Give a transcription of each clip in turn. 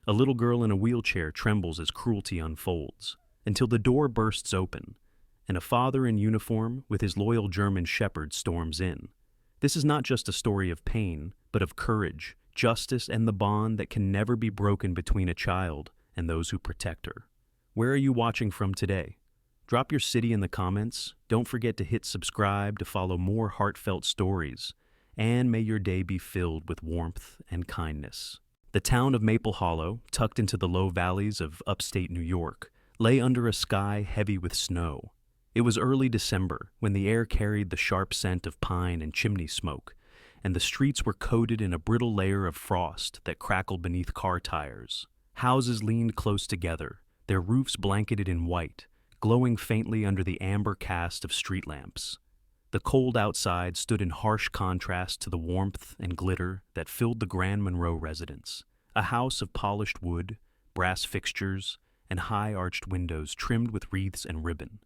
A little girl in a wheelchair trembles as cruelty unfolds, until the door bursts open, and a father in uniform with his loyal German shepherd storms in. This is not just a story of pain, but of courage, justice, and the bond that can never be broken between a child and those who protect her. Where are you watching from today? Drop your city in the comments. Don't forget to hit subscribe to follow more heartfelt stories, and may your day be filled with warmth and kindness. The town of Maple Hollow, tucked into the low valleys of upstate New York, lay under a sky heavy with snow. It was early December when the air carried the sharp scent of pine and chimney smoke, and the streets were coated in a brittle layer of frost that crackled beneath car tires. Houses leaned close together, their roofs blanketed in white, glowing faintly under the amber cast of street lamps. The cold outside stood in harsh contrast to the warmth and glitter that filled the Grand Monroe residence, a house of polished wood, brass fixtures, and high-arched windows trimmed with wreaths and ribbon.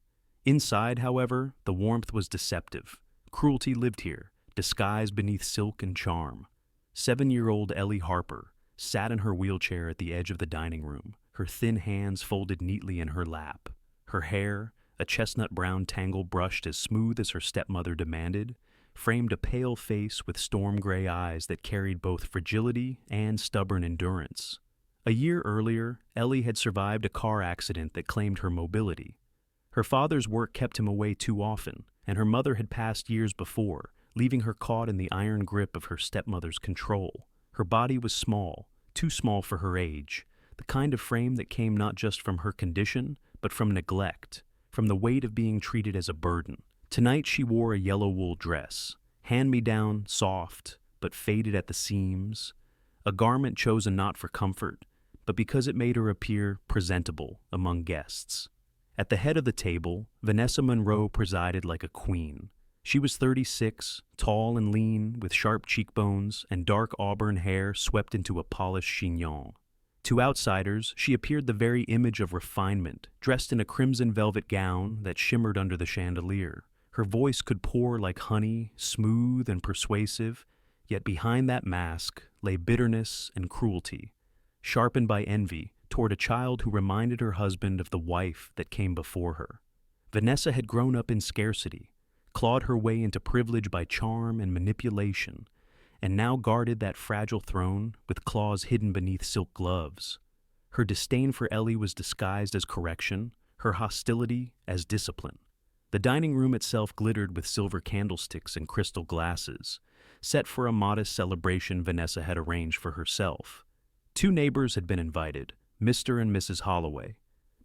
Inside, however, the warmth was deceptive. Cruelty lived here, disguised beneath silk and charm. 7-year-old Ellie Harper sat in her wheelchair at the edge of the dining room, her thin hands folded neatly in her lap. Her hair, a chestnut-brown tangle brushed as smooth as her stepmother demanded, framed a pale face with storm-gray eyes that carried both fragility and stubborn endurance. A year earlier, Ellie had survived a car accident that claimed her mobility. Her father's work kept him away too often, and her mother had passed years before, leaving her caught in the iron grip of her stepmother's control. Her body was small, too small for her age, the kind of frame that came not just from her condition, but from neglect, from the weight of being treated as a burden. Tonight she wore a yellow wool dress, hand-me-down, soft, but faded at the seams, a garment chosen not for comfort, but because it made her appear presentable among guests. At the head of the table, Vanessa Monroe presided like a queen. She was 36, tall and lean, with sharp cheekbones and dark auburn hair swept into a polished chignon. To outsiders, she appeared the very image of refinement, dressed in a crimson velvet gown that shimmered under the chandelier. Her voice could pour like honey, smooth and persuasive, yet behind that mask lay bitterness and cruelty, sharpened by envy toward a child who reminded her husband of the wife that came before her. Vanessa had grown up in scarcity, clawed her way into privilege by charm and manipulation, and now guarded that fragile throne with claws hidden beneath silk gloves. Her disdain for Ellie was disguised as correction, her hostility as discipline. The dining room itself glittered with silver candlesticks and crystal glasses, set for a modest celebration Vanessa had arranged for herself. 2 neighbors had been invited, Mr. and Mrs. Holloway,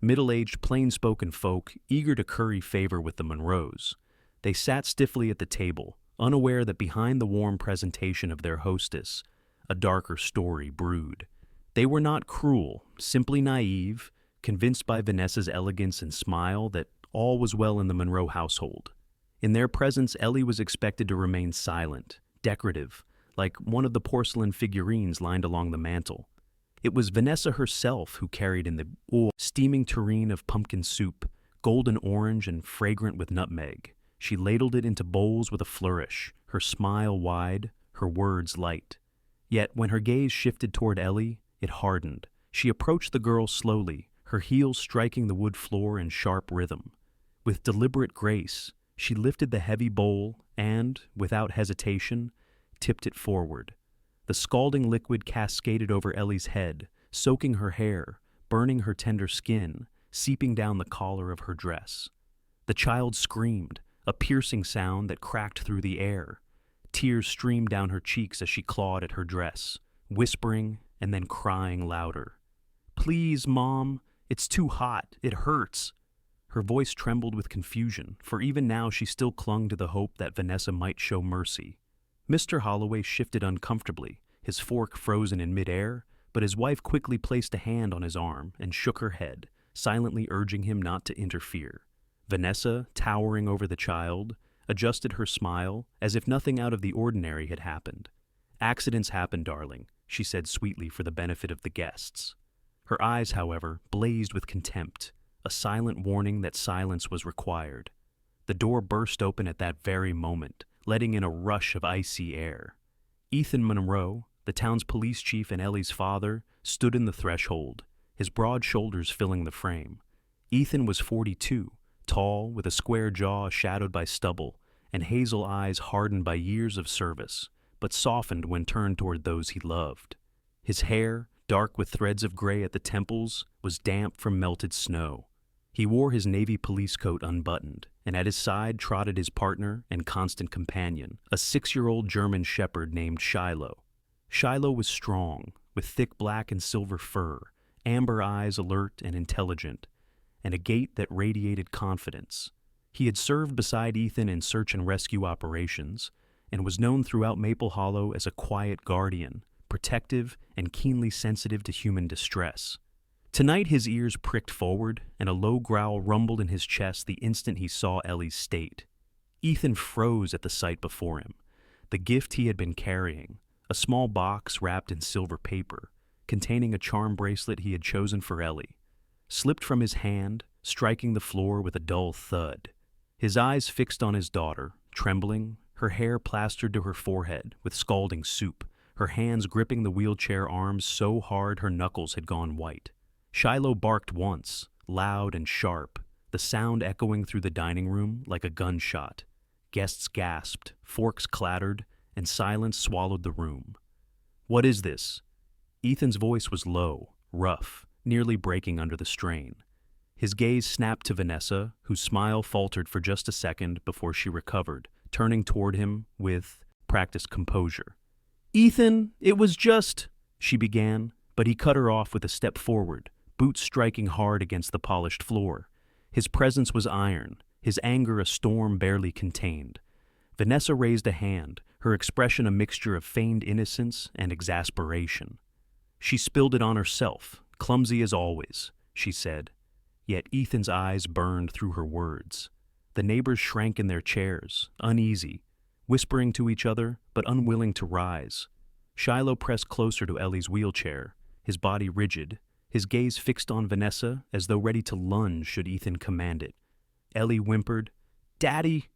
middle-aged, plain-spoken folk eager to curry favor with the Monroes. They sat stiffly at the table, unaware that behind the warm presentation of their hostess, a darker story brewed. They were not cruel, simply naive, convinced by Vanessa's elegance and smile that all was well in the Monroe household. In their presence, Ellie was expected to remain silent, decorative, like one of the porcelain figurines lined along the mantel. It was Vanessa herself who carried in the steaming tureen of pumpkin soup, golden orange and fragrant with nutmeg. She ladled it into bowls with a flourish, her smile wide, her words light. Yet when her gaze shifted toward Ellie, it hardened. She approached the girl slowly, her heels striking the wood floor in sharp rhythm. With deliberate grace, she lifted the heavy bowl and, without hesitation, tipped it forward. The scalding liquid cascaded over Ellie's head, soaking her hair, burning her tender skin, seeping down the collar of her dress. The child screamed, a piercing sound that cracked through the air. Tears streamed down her cheeks as she clawed at her dress, whispering and then crying louder. "Please, Mom, it's too hot, it hurts." Her voice trembled with confusion, for even now she still clung to the hope that Vanessa might show mercy. Mr. Holloway shifted uncomfortably, his fork frozen in midair, but his wife quickly placed a hand on his arm and shook her head, silently urging him not to interfere. Vanessa, towering over the child, adjusted her smile as if nothing out of the ordinary had happened. "Accidents happen, darling," she said sweetly for the benefit of the guests. Her eyes, however, blazed with contempt, a silent warning that silence was required. The door burst open at that very moment, letting in a rush of icy air. Ethan Monroe, the town's police chief and Ellie's father, stood in the threshold, his broad shoulders filling the frame. Ethan was 42, tall, with a square jaw shadowed by stubble, and hazel eyes hardened by years of service, but softened when turned toward those he loved. His hair, dark with threads of gray at the temples, was damp from melted snow. He wore his navy police coat unbuttoned, and at his side trotted his partner and constant companion, a 6-year-old German shepherd named Shiloh. Shiloh was strong, with thick black and silver fur, amber eyes alert and intelligent, and a gait that radiated confidence. He had served beside Ethan in search and rescue operations, and was known throughout Maple Hollow as a quiet guardian, protective and keenly sensitive to human distress. Tonight his ears pricked forward, and a low growl rumbled in his chest the instant he saw Ellie's state. Ethan froze at the sight before him. The gift he had been carrying, a small box wrapped in silver paper, containing a charm bracelet he had chosen for Ellie, slipped from his hand, striking the floor with a dull thud. His eyes fixed on his daughter, trembling, her hair plastered to her forehead with scalding soup, her hands gripping the wheelchair arms so hard her knuckles had gone white. Shiloh barked once, loud and sharp, the sound echoing through the dining room like a gunshot. Guests gasped, forks clattered, and silence swallowed the room. "What is this?" Ethan's voice was low, rough, nearly breaking under the strain. His gaze snapped to Vanessa, whose smile faltered for just a second before she recovered, turning toward him with practiced composure. "Ethan, it was just—" she began, but he cut her off with a step forward, boots striking hard against the polished floor. His presence was iron, his anger a storm barely contained. Vanessa raised a hand, her expression a mixture of feigned innocence and exasperation. "She spilled it on herself, clumsy as always," she said. Yet Ethan's eyes burned through her words. The neighbors shrank in their chairs, uneasy, whispering to each other, but unwilling to rise. Shiloh pressed closer to Ellie's wheelchair, his body rigid, his gaze fixed on Vanessa as though ready to lunge should Ethan command it. Ellie whimpered, "Daddy!"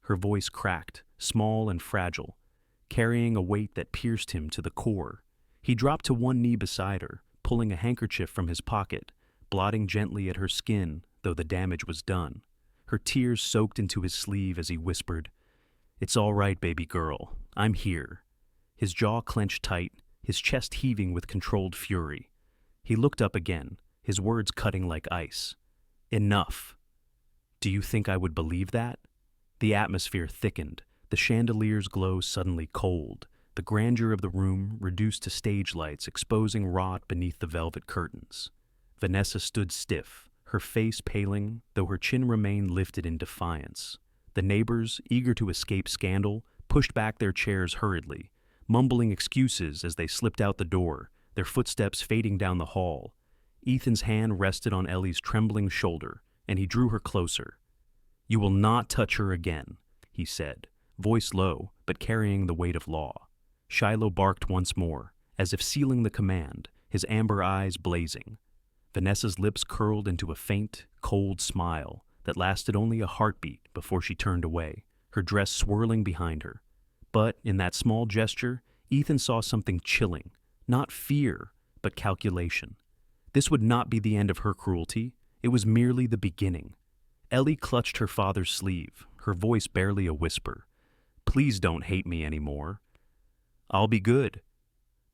Her voice cracked, small and fragile, carrying a weight that pierced him to the core. He dropped to one knee beside her, pulling a handkerchief from his pocket, blotting gently at her skin, though the damage was done. Her tears soaked into his sleeve as he whispered, "It's all right, baby girl. I'm here." His jaw clenched tight, his chest heaving with controlled fury. He looked up again, his words cutting like ice. "Enough." "Do you think I would believe that?" The atmosphere thickened, the chandelier's glow suddenly cold, the grandeur of the room reduced to stage lights exposing rot beneath the velvet curtains. Vanessa stood stiff, her face paling, though her chin remained lifted in defiance. The neighbors, eager to escape scandal, pushed back their chairs hurriedly, mumbling excuses as they slipped out the door, their footsteps fading down the hall. Ethan's hand rested on Ellie's trembling shoulder, and he drew her closer. "You will not touch her again," he said, voice low, but carrying the weight of law. Shiloh barked once more, as if sealing the command, his amber eyes blazing. Vanessa's lips curled into a faint, cold smile that lasted only a heartbeat before she turned away, her dress swirling behind her. But in that small gesture, Ethan saw something chilling, not fear, but calculation. This would not be the end of her cruelty, it was merely the beginning. Ellie clutched her father's sleeve, her voice barely a whisper. "Please don't hate me anymore." "I'll be good."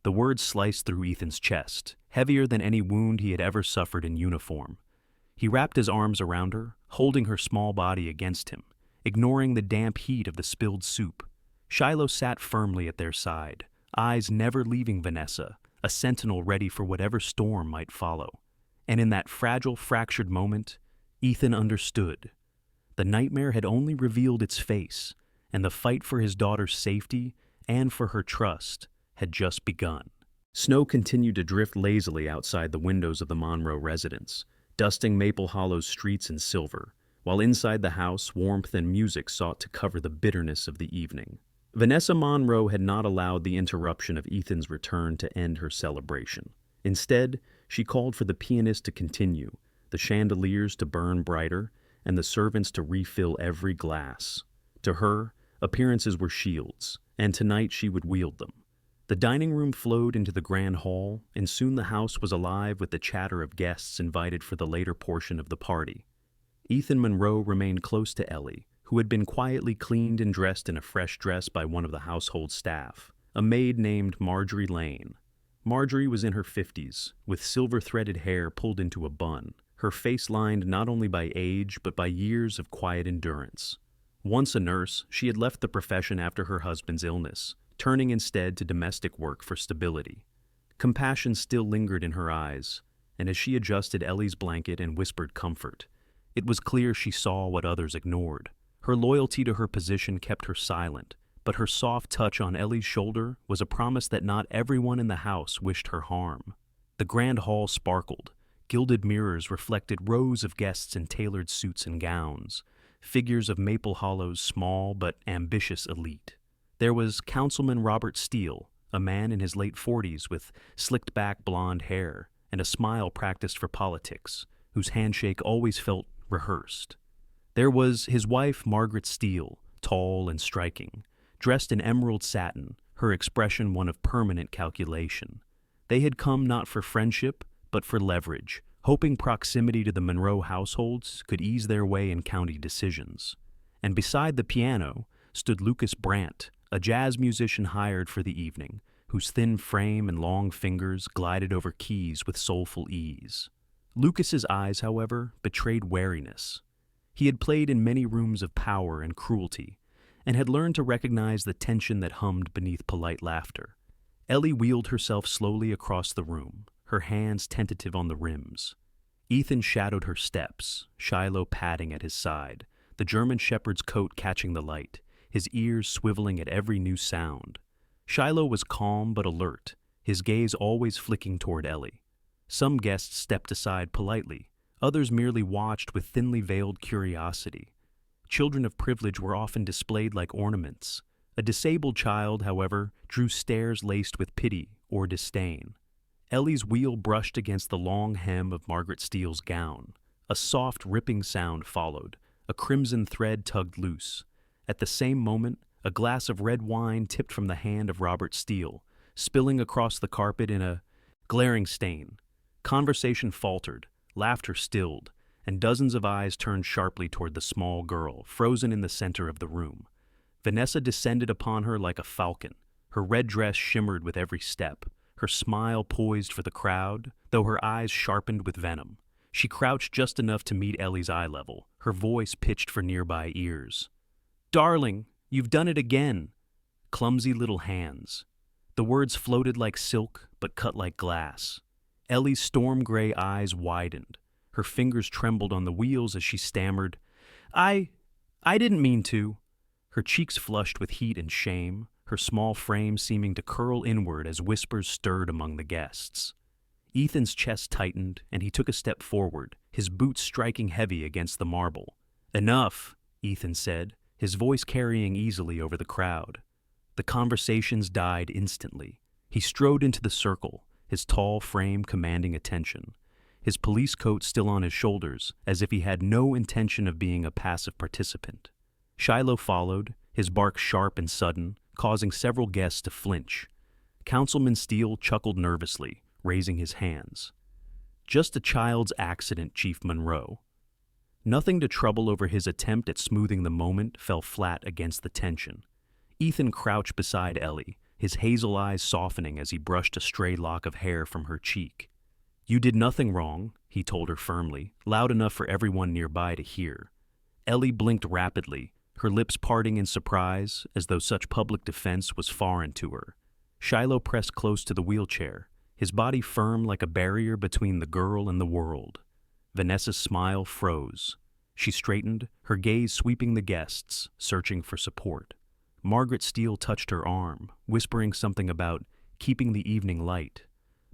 The words sliced through Ethan's chest, heavier than any wound he had ever suffered in uniform. He wrapped his arms around her, holding her small body against him, ignoring the damp heat of the spilled soup. Shiloh sat firmly at their side, eyes never leaving Vanessa, a sentinel ready for whatever storm might follow. And in that fragile, fractured moment, Ethan understood. The nightmare had only revealed its face, and the fight for his daughter's safety and for her trust had just begun. Snow continued to drift lazily outside the windows of the Monroe residence, dusting Maple Hollow's streets in silver, while inside the house warmth and music sought to cover the bitterness of the evening. Vanessa Monroe had not allowed the interruption of Ethan's return to end her celebration. Instead, she called for the pianist to continue, the chandeliers to burn brighter, and the servants to refill every glass. To her, appearances were shields, and tonight she would wield them. The dining room flowed into the grand hall, and soon the house was alive with the chatter of guests invited for the later portion of the party. Ethan Monroe remained close to Ellie, who had been quietly cleaned and dressed in a fresh dress by one of the household staff, a maid named Marjorie Lane. Marjorie was in her 50s, with silver-threaded hair pulled into a bun, her face lined not only by age but by years of quiet endurance. Once a nurse, she had left the profession after her husband's illness, turning instead to domestic work for stability. Compassion still lingered in her eyes, and as she adjusted Ellie's blanket and whispered comfort, it was clear she saw what others ignored. Her loyalty to her position kept her silent, but her soft touch on Ellie's shoulder was a promise that not everyone in the house wished her harm. The grand hall sparkled. Gilded mirrors reflected rows of guests in tailored suits and gowns, figures of Maple Hollow's small but ambitious elite. There was Councilman Robert Steele, a man in his late 40s with slicked-back blonde hair and a smile practiced for politics, whose handshake always felt rehearsed. There was his wife, Margaret Steele, tall and striking, dressed in emerald satin, her expression one of permanent calculation. They had come not for friendship, but for leverage, hoping proximity to the Monroe households could ease their way in county decisions. And beside the piano stood Lucas Brandt, a jazz musician hired for the evening, whose thin frame and long fingers glided over keys with soulful ease. Lucas's eyes, however, betrayed wariness. He had played in many rooms of power and cruelty, and had learned to recognize the tension that hummed beneath polite laughter. Ellie wheeled herself slowly across the room, her hands tentative on the rims. Ethan shadowed her steps, Shiloh padding at his side, the German shepherd's coat catching the light, his ears swiveling at every new sound. Shiloh was calm but alert, his gaze always flicking toward Ellie. Some guests stepped aside politely, others merely watched with thinly veiled curiosity. Children of privilege were often displayed like ornaments. A disabled child, however, drew stares laced with pity or disdain. Ellie's wheel brushed against the long hem of Margaret Steele's gown. A soft, ripping sound followed. A crimson thread tugged loose. At the same moment, a glass of red wine tipped from the hand of Robert Steele, spilling across the carpet in a glaring stain. Conversation faltered, laughter stilled, and dozens of eyes turned sharply toward the small girl, frozen in the center of the room. Vanessa descended upon her like a falcon. Her red dress shimmered with every step, her smile poised for the crowd, though her eyes sharpened with venom. She crouched just enough to meet Ellie's eye level, her voice pitched for nearby ears. "Darling, you've done it again." Clumsy little hands. The words floated like silk, but cut like glass. Ellie's storm-gray eyes widened. Her fingers trembled on the wheels as she stammered, I didn't mean to." Her cheeks flushed with heat and shame, her small frame seeming to curl inward as whispers stirred among the guests. Ethan's chest tightened, and he took a step forward, his boots striking heavy against the marble. "Enough," Ethan said, his voice carrying easily over the crowd. The conversations died instantly. He strode into the circle, his tall frame commanding attention, his police coat still on his shoulders, as if he had no intention of being a passive participant. Shiloh followed, his bark sharp and sudden, causing several guests to flinch. Councilman Steele chuckled nervously, raising his hands. "Just a child's accident, Chief Monroe." Nothing to trouble over his attempt at smoothing the moment fell flat against the tension. Ethan crouched beside Ellie, his hazel eyes softening as he brushed a stray lock of hair from her cheek. "You did nothing wrong," he told her firmly, loud enough for everyone nearby to hear. Ellie blinked rapidly, her lips parting in surprise, as though such public defense was foreign to her. Shiloh pressed close to the wheelchair, his body firm like a barrier between the girl and the world. Vanessa's smile froze. She straightened, her gaze sweeping the guests, searching for support. Margaret Steele touched her arm, whispering something about keeping the evening light.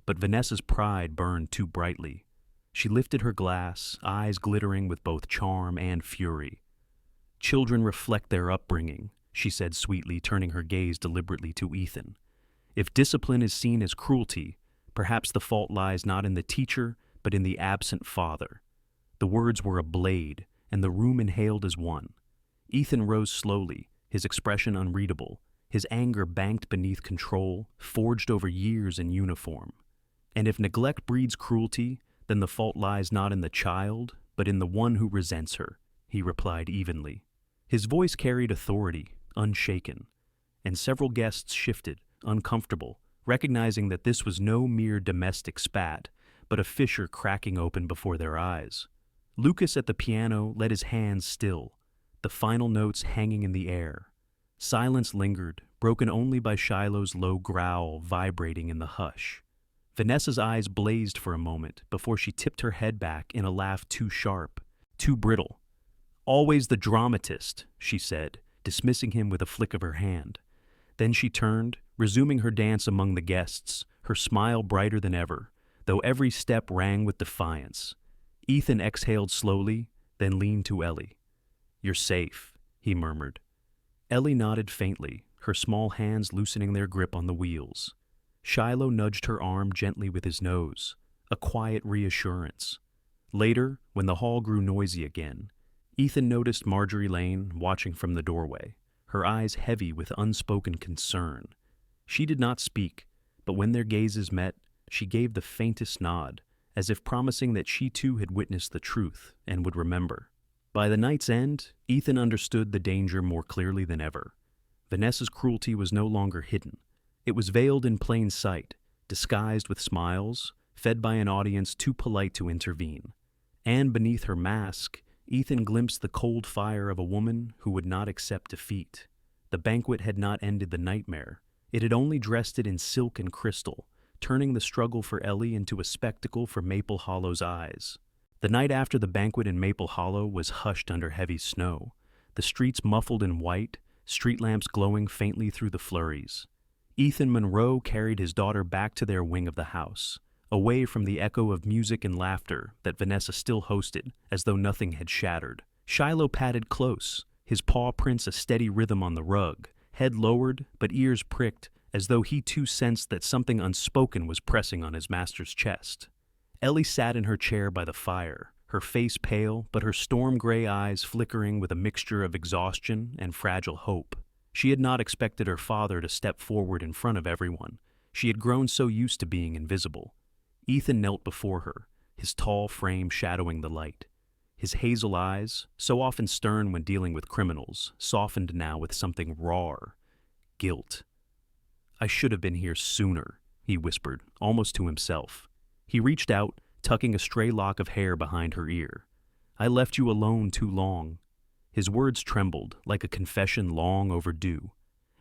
But Vanessa's pride burned too brightly. She lifted her glass, eyes glittering with both charm and fury. "Children reflect their upbringing," she said sweetly, turning her gaze deliberately to Ethan. "If discipline is seen as cruelty, perhaps the fault lies not in the teacher, but in the absent father." The words were a blade, and the room inhaled as one. Ethan rose slowly, his expression unreadable, his anger banked beneath control, forged over years in uniform. And if neglect breeds cruelty, then the fault lies not in the child, but in the one who resents her, he replied evenly. His voice carried authority, unshaken, and several guests shifted, uncomfortable, recognizing that this was no mere domestic spat, but a fissure cracking open before their eyes. Lucas at the piano let his hands still, the final notes hanging in the air. Silence lingered, broken only by Shiloh's low growl vibrating in the hush. Vanessa's eyes blazed for a moment before she tipped her head back in a laugh too sharp, too brittle. "Always the dramatist," she said, dismissing him with a flick of her hand. Then she turned, resuming her dance among the guests, her smile brighter than ever, though every step rang with defiance. Ethan exhaled slowly, then leaned to Ellie. "You're safe," he murmured. Ellie nodded faintly, her small hands loosening their grip on the wheels. Shiloh nudged her arm gently with his nose, a quiet reassurance. Later, when the hall grew noisy again, Ethan noticed Marjorie Lane watching from the doorway, her eyes heavy with unspoken concern. She did not speak, but when their gazes met, she gave the faintest nod, as if promising that she too had witnessed the truth and would remember. By the night's end, Ethan understood the danger more clearly than ever. Vanessa's cruelty was no longer hidden. It was veiled in plain sight, disguised with smiles, fed by an audience too polite to intervene. And beneath her mask, Ethan glimpsed the cold fire of a woman who would not accept defeat. The banquet had not ended the nightmare. It had only dressed it in silk and crystal, turning the struggle for Ellie into a spectacle for Maple Hollow's eyes. The night after the banquet in Maple Hollow was hushed under heavy snow, the streets muffled in white, street lamps glowing faintly through the flurries. Ethan Monroe carried his daughter back to their wing of the house, away from the echo of music and laughter that Vanessa still hosted, as though nothing had shattered. Shiloh padded close, his paw prints a steady rhythm on the rug, head lowered but ears pricked, as though he too sensed that something unspoken was pressing on his master's chest. Ellie sat in her chair by the fire, her face pale but her storm-gray eyes flickering with a mixture of exhaustion and fragile hope. She had not expected her father to step forward in front of everyone. She had grown so used to being invisible. Ethan knelt before her, his tall frame shadowing the light. His hazel eyes, so often stern when dealing with criminals, softened now with something raw. Guilt. "I should have been here sooner," he whispered, almost to himself. He reached out, tucking a stray lock of hair behind her ear. "I left you alone too long." His words trembled, like a confession long overdue.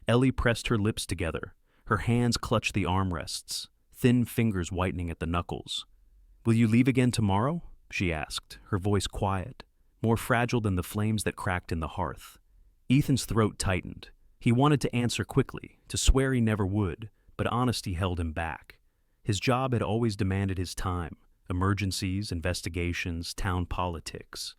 Ellie pressed her lips together. Her hands clutched the armrests, thin fingers whitening at the knuckles. "Will you leave again tomorrow?" she asked, her voice quiet, more fragile than the flames that cracked in the hearth. Ethan's throat tightened. He wanted to answer quickly, to swear he never would, but honesty held him back. His job had always demanded his time, emergencies, investigations, town politics.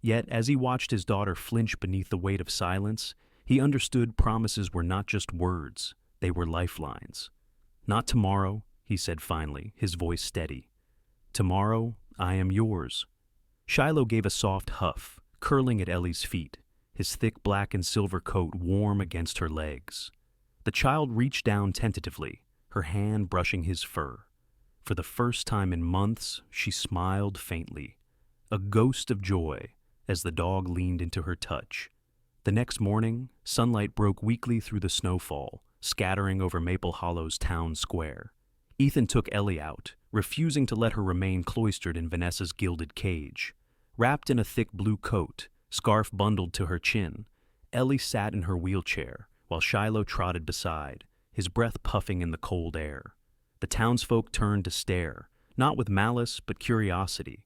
Yet, as he watched his daughter flinch beneath the weight of silence, he understood promises were not just words, they were lifelines. "Not tomorrow," he said finally, his voice steady. "Tomorrow, I am yours." Shiloh gave a soft huff, curling at Ellie's feet, his thick black and silver coat warm against her legs. The child reached down tentatively, her hand brushing his fur. For the first time in months, she smiled faintly, a ghost of joy, as the dog leaned into her touch. The next morning, sunlight broke weakly through the snowfall, scattering over Maple Hollow's town square. Ethan took Ellie out, refusing to let her remain cloistered in Vanessa's gilded cage. Wrapped in a thick blue coat, scarf bundled to her chin, Ellie sat in her wheelchair, while Shiloh trotted beside, his breath puffing in the cold air. The townsfolk turned to stare, not with malice but curiosity.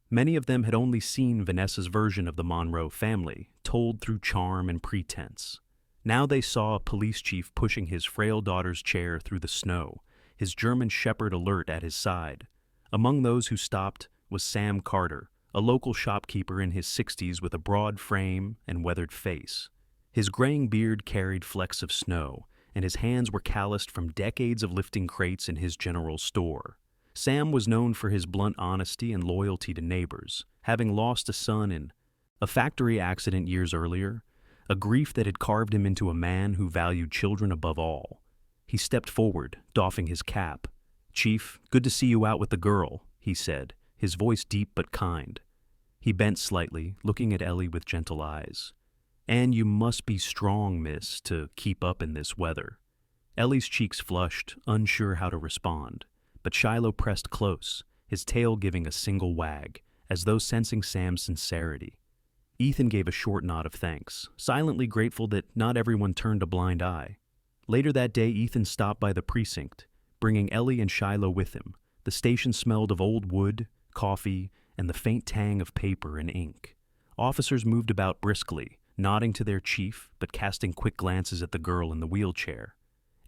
Many of them had only seen Vanessa's version of the Monroe family, told through charm and pretense. Now they saw a police chief pushing his frail daughter's chair through the snow, his German shepherd alert at his side. Among those who stopped was Sam Carter, a local shopkeeper in his 60s with a broad frame and weathered face. His graying beard carried flecks of snow, and his hands were calloused from decades of lifting crates in his general store. Sam was known for his blunt honesty and loyalty to neighbors, having lost a son in a factory accident years earlier, a grief that had carved him into a man who valued children above all. He stepped forward, doffing his cap. "Chief, good to see you out with the girl," he said, his voice deep but kind. He bent slightly, looking at Ellie with gentle eyes. "And you must be strong, miss, to keep up in this weather." Ellie's cheeks flushed, unsure how to respond, but Shiloh pressed close, his tail giving a single wag, as though sensing Sam's sincerity. Ethan gave a short nod of thanks, silently grateful that not everyone turned a blind eye. Later that day, Ethan stopped by the precinct, bringing Ellie and Shiloh with him. The station smelled of old wood, coffee, and the faint tang of paper and ink. Officers moved about briskly, nodding to their chief, but casting quick glances at the girl in the wheelchair.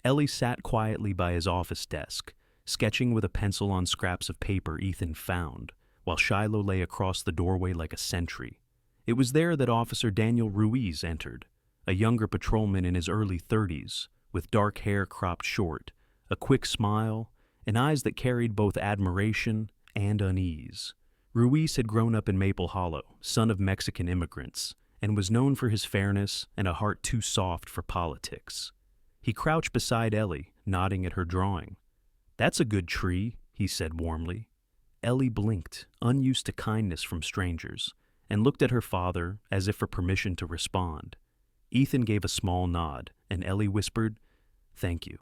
Ellie sat quietly by his office desk, sketching with a pencil on scraps of paper Ethan found, while Shiloh lay across the doorway like a sentry. It was there that Officer Daniel Ruiz entered, a younger patrolman in his early 30s, with dark hair cropped short, a quick smile, and eyes that carried both admiration and unease. Ruiz had grown up in Maple Hollow, son of Mexican immigrants, and was known for his fairness and a heart too soft for politics. He crouched beside Ellie, nodding at her drawing. "That's a good tree," he said warmly. Ellie blinked, unused to kindness from strangers, and looked at her father as if for permission to respond. Ethan gave a small nod, and Ellie whispered, "Thank you."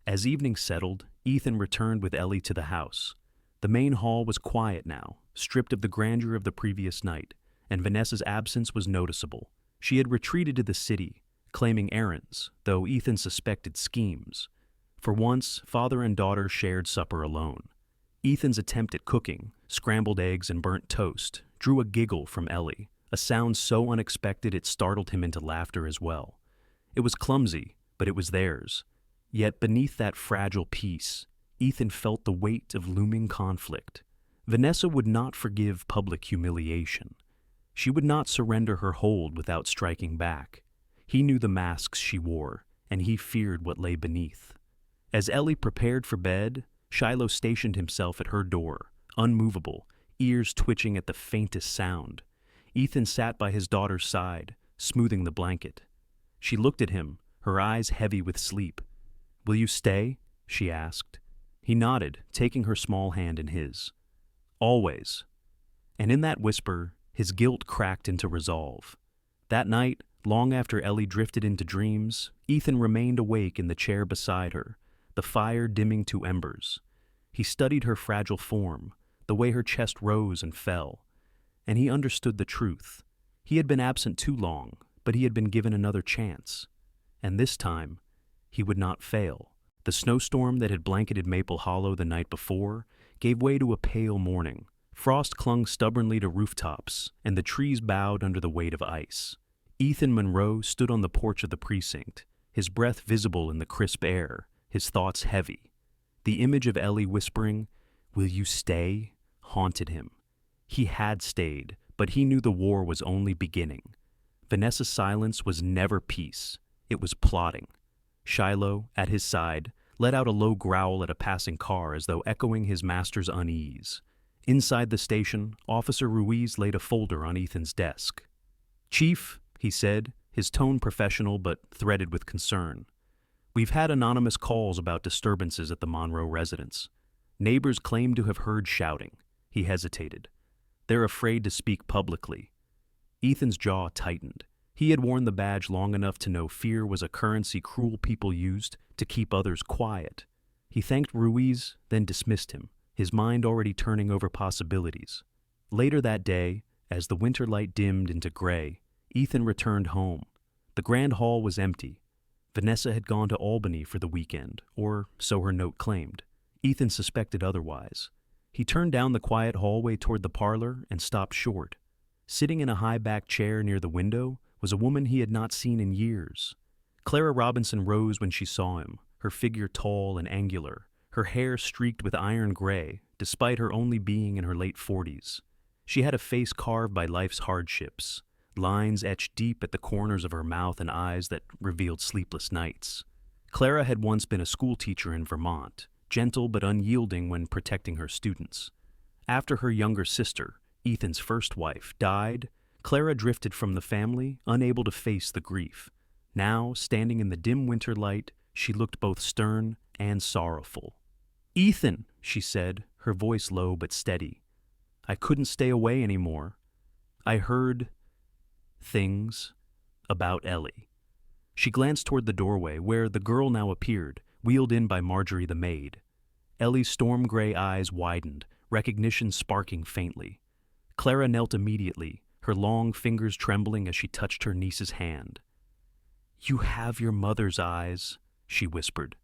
As evening settled, Ethan returned with Ellie to the house. The main hall was quiet now, stripped of the grandeur of the previous night, and Vanessa's absence was noticeable. She had retreated to the city, claiming errands, though Ethan suspected schemes. For once, father and daughter shared supper alone. Ethan's attempt at cooking, scrambled eggs and burnt toast, drew a giggle from Ellie, a sound so unexpected it startled him into laughter as well. It was clumsy, but it was theirs. Yet beneath that fragile peace, Ethan felt the weight of looming conflict. Vanessa would not forgive public humiliation. She would not surrender her hold without striking back. He knew the masks she wore, and he feared what lay beneath. As Ellie prepared for bed, Shiloh stationed himself at her door, unmovable, ears twitching at the faintest sound. Ethan sat by his daughter's side, smoothing the blanket. She looked at him, her eyes heavy with sleep. "Will you stay?" she asked. He nodded, taking her small hand in his. "Always." And in that whisper, his guilt cracked into resolve. That night, long after Ellie drifted into dreams, Ethan remained awake in the chair beside her, the fire dimming to embers. He studied her fragile form, the way her chest rose and fell, and he understood the truth. He had been absent too long, but he had been given another chance. And this time, he would not fail. The snowstorm that had blanketed Maple Hollow the night before gave way to a pale morning. Frost clung stubbornly to rooftops, and the trees bowed under the weight of ice. Ethan Monroe stood on the porch of the precinct, his breath visible in the crisp air, his thoughts heavy. The image of Ellie whispering, "Will you stay?" haunted him. He had stayed, but he knew the war was only beginning. Vanessa's silence was never peace. It was plotting. Shiloh, at his side, let out a low growl at a passing car as though echoing his master's unease. Inside the station, Officer Ruiz laid a folder on Ethan's desk. "Chief," he said, his tone professional but threaded with concern. "We've had anonymous calls about disturbances at the Monroe residence. Neighbors claim to have heard shouting." He hesitated. "They're afraid to speak publicly." Ethan's jaw tightened. He had worn the badge long enough to know fear was a currency cruel people used to keep others quiet. He thanked Ruiz, then dismissed him, his mind already turning over possibilities. Later that day, as the winter light dimmed into gray, Ethan returned home. The grand hall was empty. Vanessa had gone to Albany for the weekend, or so her note claimed. Ethan suspected otherwise. He turned down the quiet hallway toward the parlor and stopped short. Sitting in a high-backed chair near the window was a woman he had not seen in years. Clara Robinson rose when she saw him, her figure tall and angular, her hair streaked with iron gray, despite her only being in her late 40s. She had a face carved by life's hardships, lines etched deep at the corners of her mouth and eyes that revealed sleepless nights. Clara had once been a schoolteacher in Vermont, gentle but unyielding when protecting her students. After her younger sister, Ethan's first wife, died, Clara drifted from the family, unable to face the grief. Now, standing in the dim winter light, she looked both stern and sorrowful. "Ethan," she said, her voice low but steady. "I couldn't stay away anymore. I heard things about Ellie." She glanced toward the doorway, where the girl now appeared, wheeled in by Marjorie the maid. Ellie's storm-gray eyes widened, recognition sparking faintly. Clara knelt immediately, her long fingers trembling as she touched her niece's hand. "You have your mother's eyes," she whispered.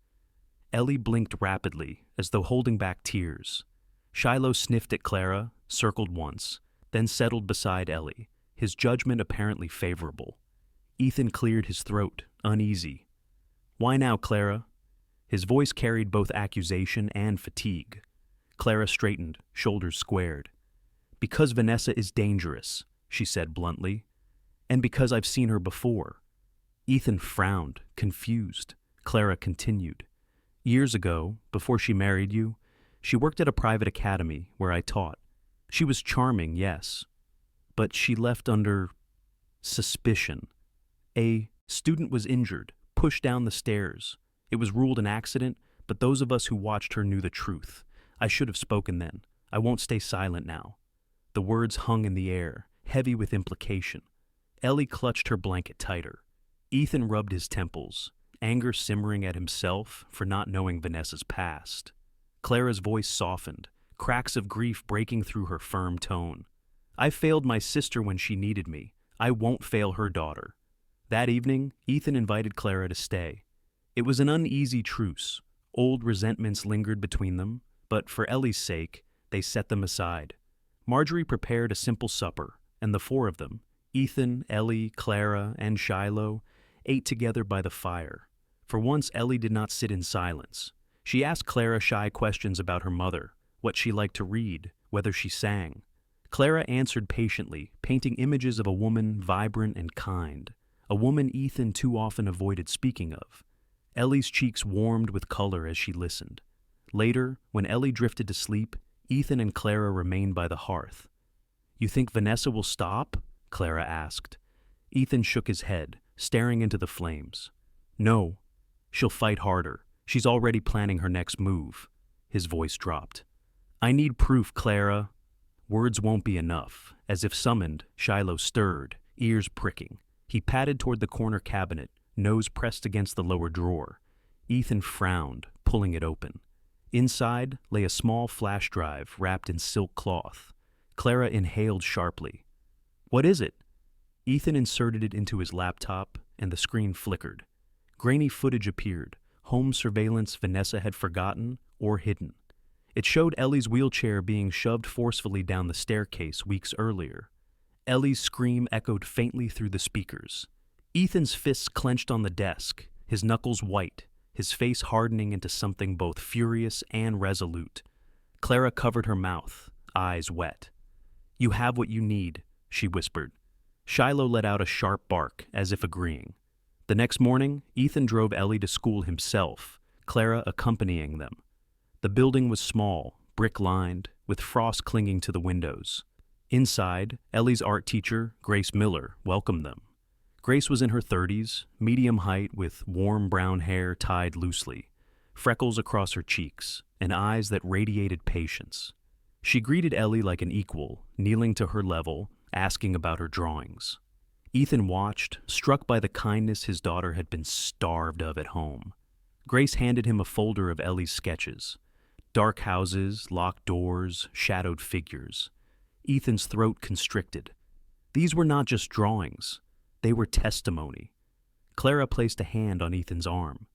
Ellie blinked rapidly, as though holding back tears. Shiloh sniffed at Clara, circled once, then settled beside Ellie, his judgment apparently favorable. Ethan cleared his throat, uneasy. "Why now, Clara?" His voice carried both accusation and fatigue. Clara straightened, shoulders squared. "Because Vanessa is dangerous," she said bluntly. "And because I've seen her before." Ethan frowned, confused. Clara continued. "Years ago, before she married you, she worked at a private academy where I taught. She was charming, yes, but she left under suspicion. A student was injured, pushed down the stairs. It was ruled an accident, but those of us who watched her knew the truth. I should have spoken then. I won't stay silent now." The words hung in the air, heavy with implication. Ellie clutched her blanket tighter. Ethan rubbed his temples, anger simmering at himself for not knowing Vanessa's past. Clara's voice softened, cracks of grief breaking through her firm tone. "I failed my sister when she needed me. I won't fail her daughter." That evening, Ethan invited Clara to stay. It was an uneasy truce. Old resentments lingered between them, but for Ellie's sake, they set them aside. Marjorie prepared a simple supper, and the four of them, Ethan, Ellie, Clara, and Shiloh, ate together by the fire. For once, Ellie did not sit in silence. She asked Clara shy questions about her mother, what she liked to read, whether she sang. Clara answered patiently, painting images of a woman vibrant and kind, a woman Ethan too often avoided speaking of. Ellie's cheeks warmed with color as she listened. Later, when Ellie drifted to sleep, Ethan and Clara remained by the hearth. "You think Vanessa will stop?" Clara asked. Ethan shook his head, staring into the flames. "No, she'll fight harder. She's already planning her next move." His voice dropped. "I need proof, Clara." Words won't be enough. As if summoned, Shiloh stirred, ears pricking. He padded toward the corner cabinet, nose pressed against the lower drawer. Ethan frowned, pulling it open. Inside lay a small flash drive wrapped in silk cloth. Clara inhaled sharply. "What is it?" Ethan inserted it into his laptop, and the screen flickered. Grainy footage appeared, home surveillance Vanessa had forgotten or hidden. It showed Ellie's wheelchair being shoved forcefully down the staircase weeks earlier. Ellie's scream echoed faintly through the speakers. Ethan's fists clenched on the desk, his knuckles white, his face hardening into something both furious and resolute. Clara covered her mouth, eyes wet. "You have what you need," she whispered. Shiloh let out a sharp bark, as if agreeing. The next morning, Ethan drove Ellie to school himself, Clara accompanying them. The building was small, brick-lined, with frost clinging to the windows. Inside, Ellie's art teacher, Grace Miller, welcomed them. Grace was in her 30s, medium height with warm brown hair tied loosely, freckles across her cheeks, and eyes that radiated patience. She greeted Ellie like an equal, kneeling to her level, asking about her drawings. Ethan watched, struck by the kindness his daughter had been starved of at home. Grace handed him a folder of Ellie's sketches. Dark houses, locked doors, shadowed figures. Ethan's throat constricted. These were not just drawings. They were testimony. Clara placed a hand on Ethan's arm.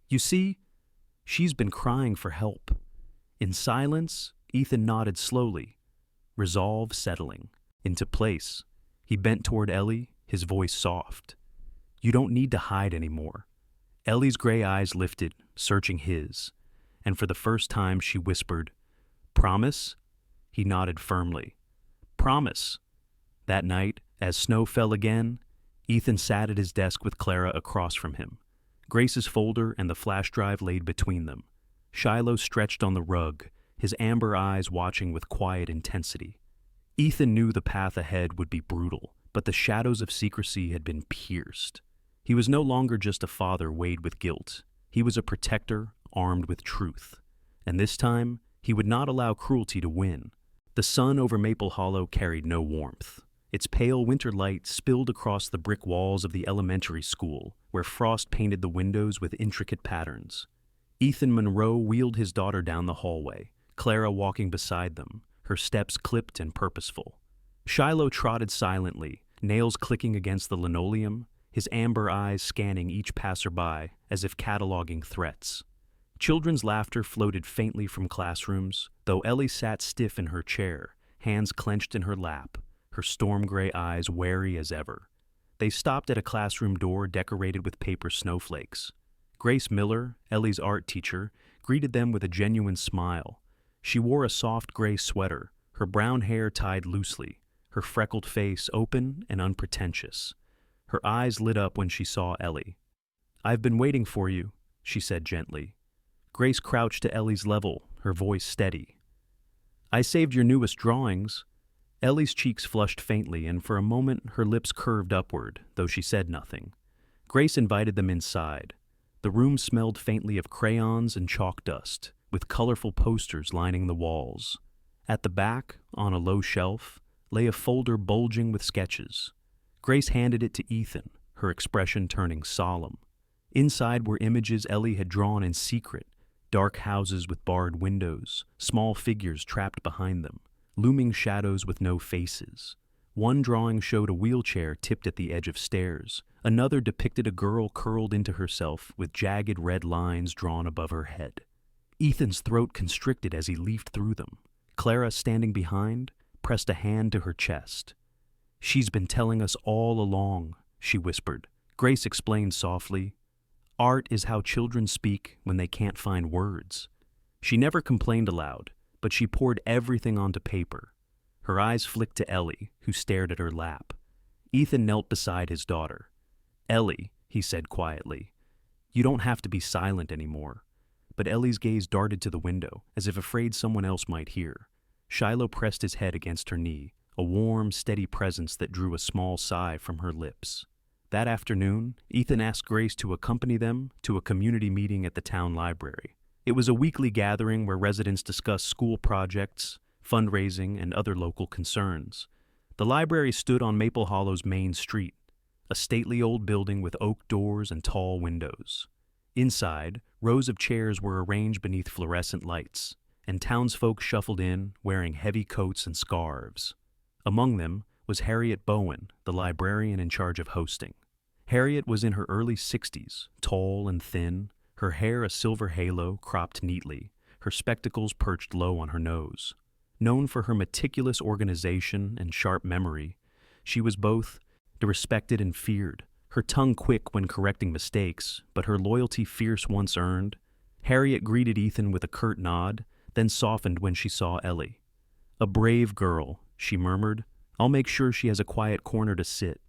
"You see, she's been crying for help." In silence, Ethan nodded slowly, resolve settling into place. He bent toward Ellie, his voice soft. "You don't need to hide anymore." Ellie's gray eyes lifted, searching his, and for the first time she whispered, "Promise?" He nodded firmly. "Promise." That night, as snow fell again, Ethan sat at his desk with Clara across from him, Grace's folder and the flash drive laid between them. Shiloh stretched on the rug, his amber eyes watching with quiet intensity. Ethan knew the path ahead would be brutal, but the shadows of secrecy had been pierced. He was no longer just a father weighed with guilt. He was a protector armed with truth. And this time, he would not allow cruelty to win. The sun over Maple Hollow carried no warmth. Its pale winter light spilled across the brick walls of the elementary school, where frost painted the windows with intricate patterns. Ethan Monroe wheeled his daughter down the hallway, Clara walking beside them, her steps clipped and purposeful. Shiloh trotted silently, nails clicking against the linoleum, his amber eyes scanning each passerby as if cataloging threats. Children's laughter floated faintly from classrooms, though Ellie sat stiff in her chair, hands clenched in her lap, her storm-gray eyes wary as ever. They stopped at a classroom door decorated with paper snowflakes. Grace Miller, Ellie's art teacher, greeted them with a genuine smile. She wore a soft gray sweater, her brown hair tied loosely, her freckled face open and unpretentious. Her eyes lit up when she saw Ellie. "I've been waiting for you," she said gently. Grace crouched to Ellie's level, her voice steady. "I saved your newest drawings." Ellie's cheeks flushed faintly, and for a moment her lips curved upward, though she said nothing. Grace invited them inside. The room smelled faintly of crayons and chalk dust, with colorful posters lining the walls. At the back, on a low shelf, lay a folder bulging with sketches. Grace handed it to Ethan, her expression turning solemn. Inside were images Ellie had drawn in secret, dark houses with barred windows, small figures trapped behind them, looming shadows with no faces. One drawing showed a wheelchair tipped at the edge of stairs. Another depicted a girl curled into herself with jagged red lines drawn above her head. Ethan's throat constricted as he leafed through them. Clara, standing behind, pressed a hand to her chest. "She's been telling us all along," she whispered. Grace explained softly, "Art is how children speak when they can't find words." She never complained aloud, but she poured everything onto paper. Her eyes flicked to Ellie, who stared at her lap. Ethan knelt beside his daughter. "Ellie," he said quietly, "you don't have to be silent anymore." But Ellie's gaze darted to the window, as if afraid someone else might hear. Shiloh pressed his head against her knee, a warm, steady presence that drew a small sigh from her lips. That afternoon, Ethan asked Grace to accompany them to a community meeting at the town library. It was a weekly gathering where residents discussed school projects, fundraising, and other local concerns. The library stood on Maple Hollow's main street, a stately old building with oak doors and tall windows. Inside, rows of chairs were arranged beneath fluorescent lights, and townsfolk shuffled in, wearing heavy coats and scarves. Among them was Harriet Bowen, the librarian in charge of hosting. Harriet was in her early 60s, tall and thin, her hair a silver halo cropped neatly, her spectacles perched low on her nose. Known for her meticulous organization and sharp memory, she was both respected and feared, her tongue quick when correcting mistakes, but her loyalty fierce once earned. Harriet greeted Ethan with a curt nod, then softened when she saw Ellie. "A brave girl," she murmured. "I'll make sure she has a quiet corner to sit."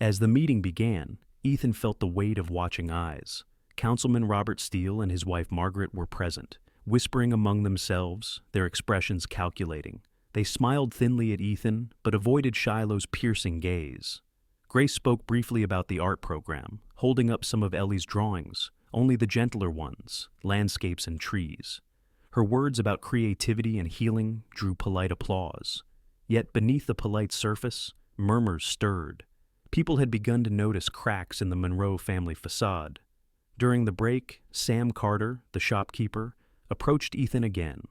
As the meeting began, Ethan felt the weight of watching eyes. Councilman Robert Steele and his wife Margaret were present, whispering among themselves, their expressions calculating. They smiled thinly at Ethan, but avoided Shiloh's piercing gaze. Grace spoke briefly about the art program, holding up some of Ellie's drawings, only the gentler ones, landscapes and trees. Her words about creativity and healing drew polite applause. Yet beneath the polite surface, murmurs stirred. People had begun to notice cracks in the Monroe family facade. During the break, Sam Carter, the shopkeeper, approached Ethan again.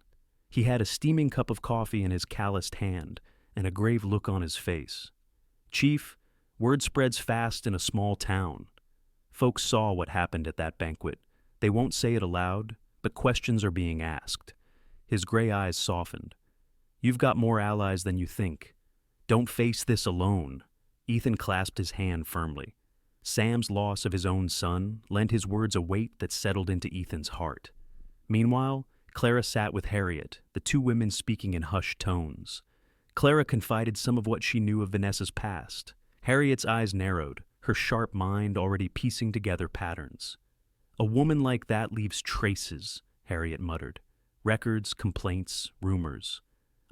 He had a steaming cup of coffee in his calloused hand and a grave look on his face. "Chief, word spreads fast in a small town. Folks saw what happened at that banquet. They won't say it aloud, but questions are being asked." His gray eyes softened. "You've got more allies than you think. Don't face this alone." Ethan clasped his hand firmly. Sam's loss of his own son lent his words a weight that settled into Ethan's heart. Meanwhile, Clara sat with Harriet, the two women speaking in hushed tones. Clara confided some of what she knew of Vanessa's past. Harriet's eyes narrowed, her sharp mind already piecing together patterns. "A woman like that leaves traces," Harriet muttered. "Records, complaints, rumors."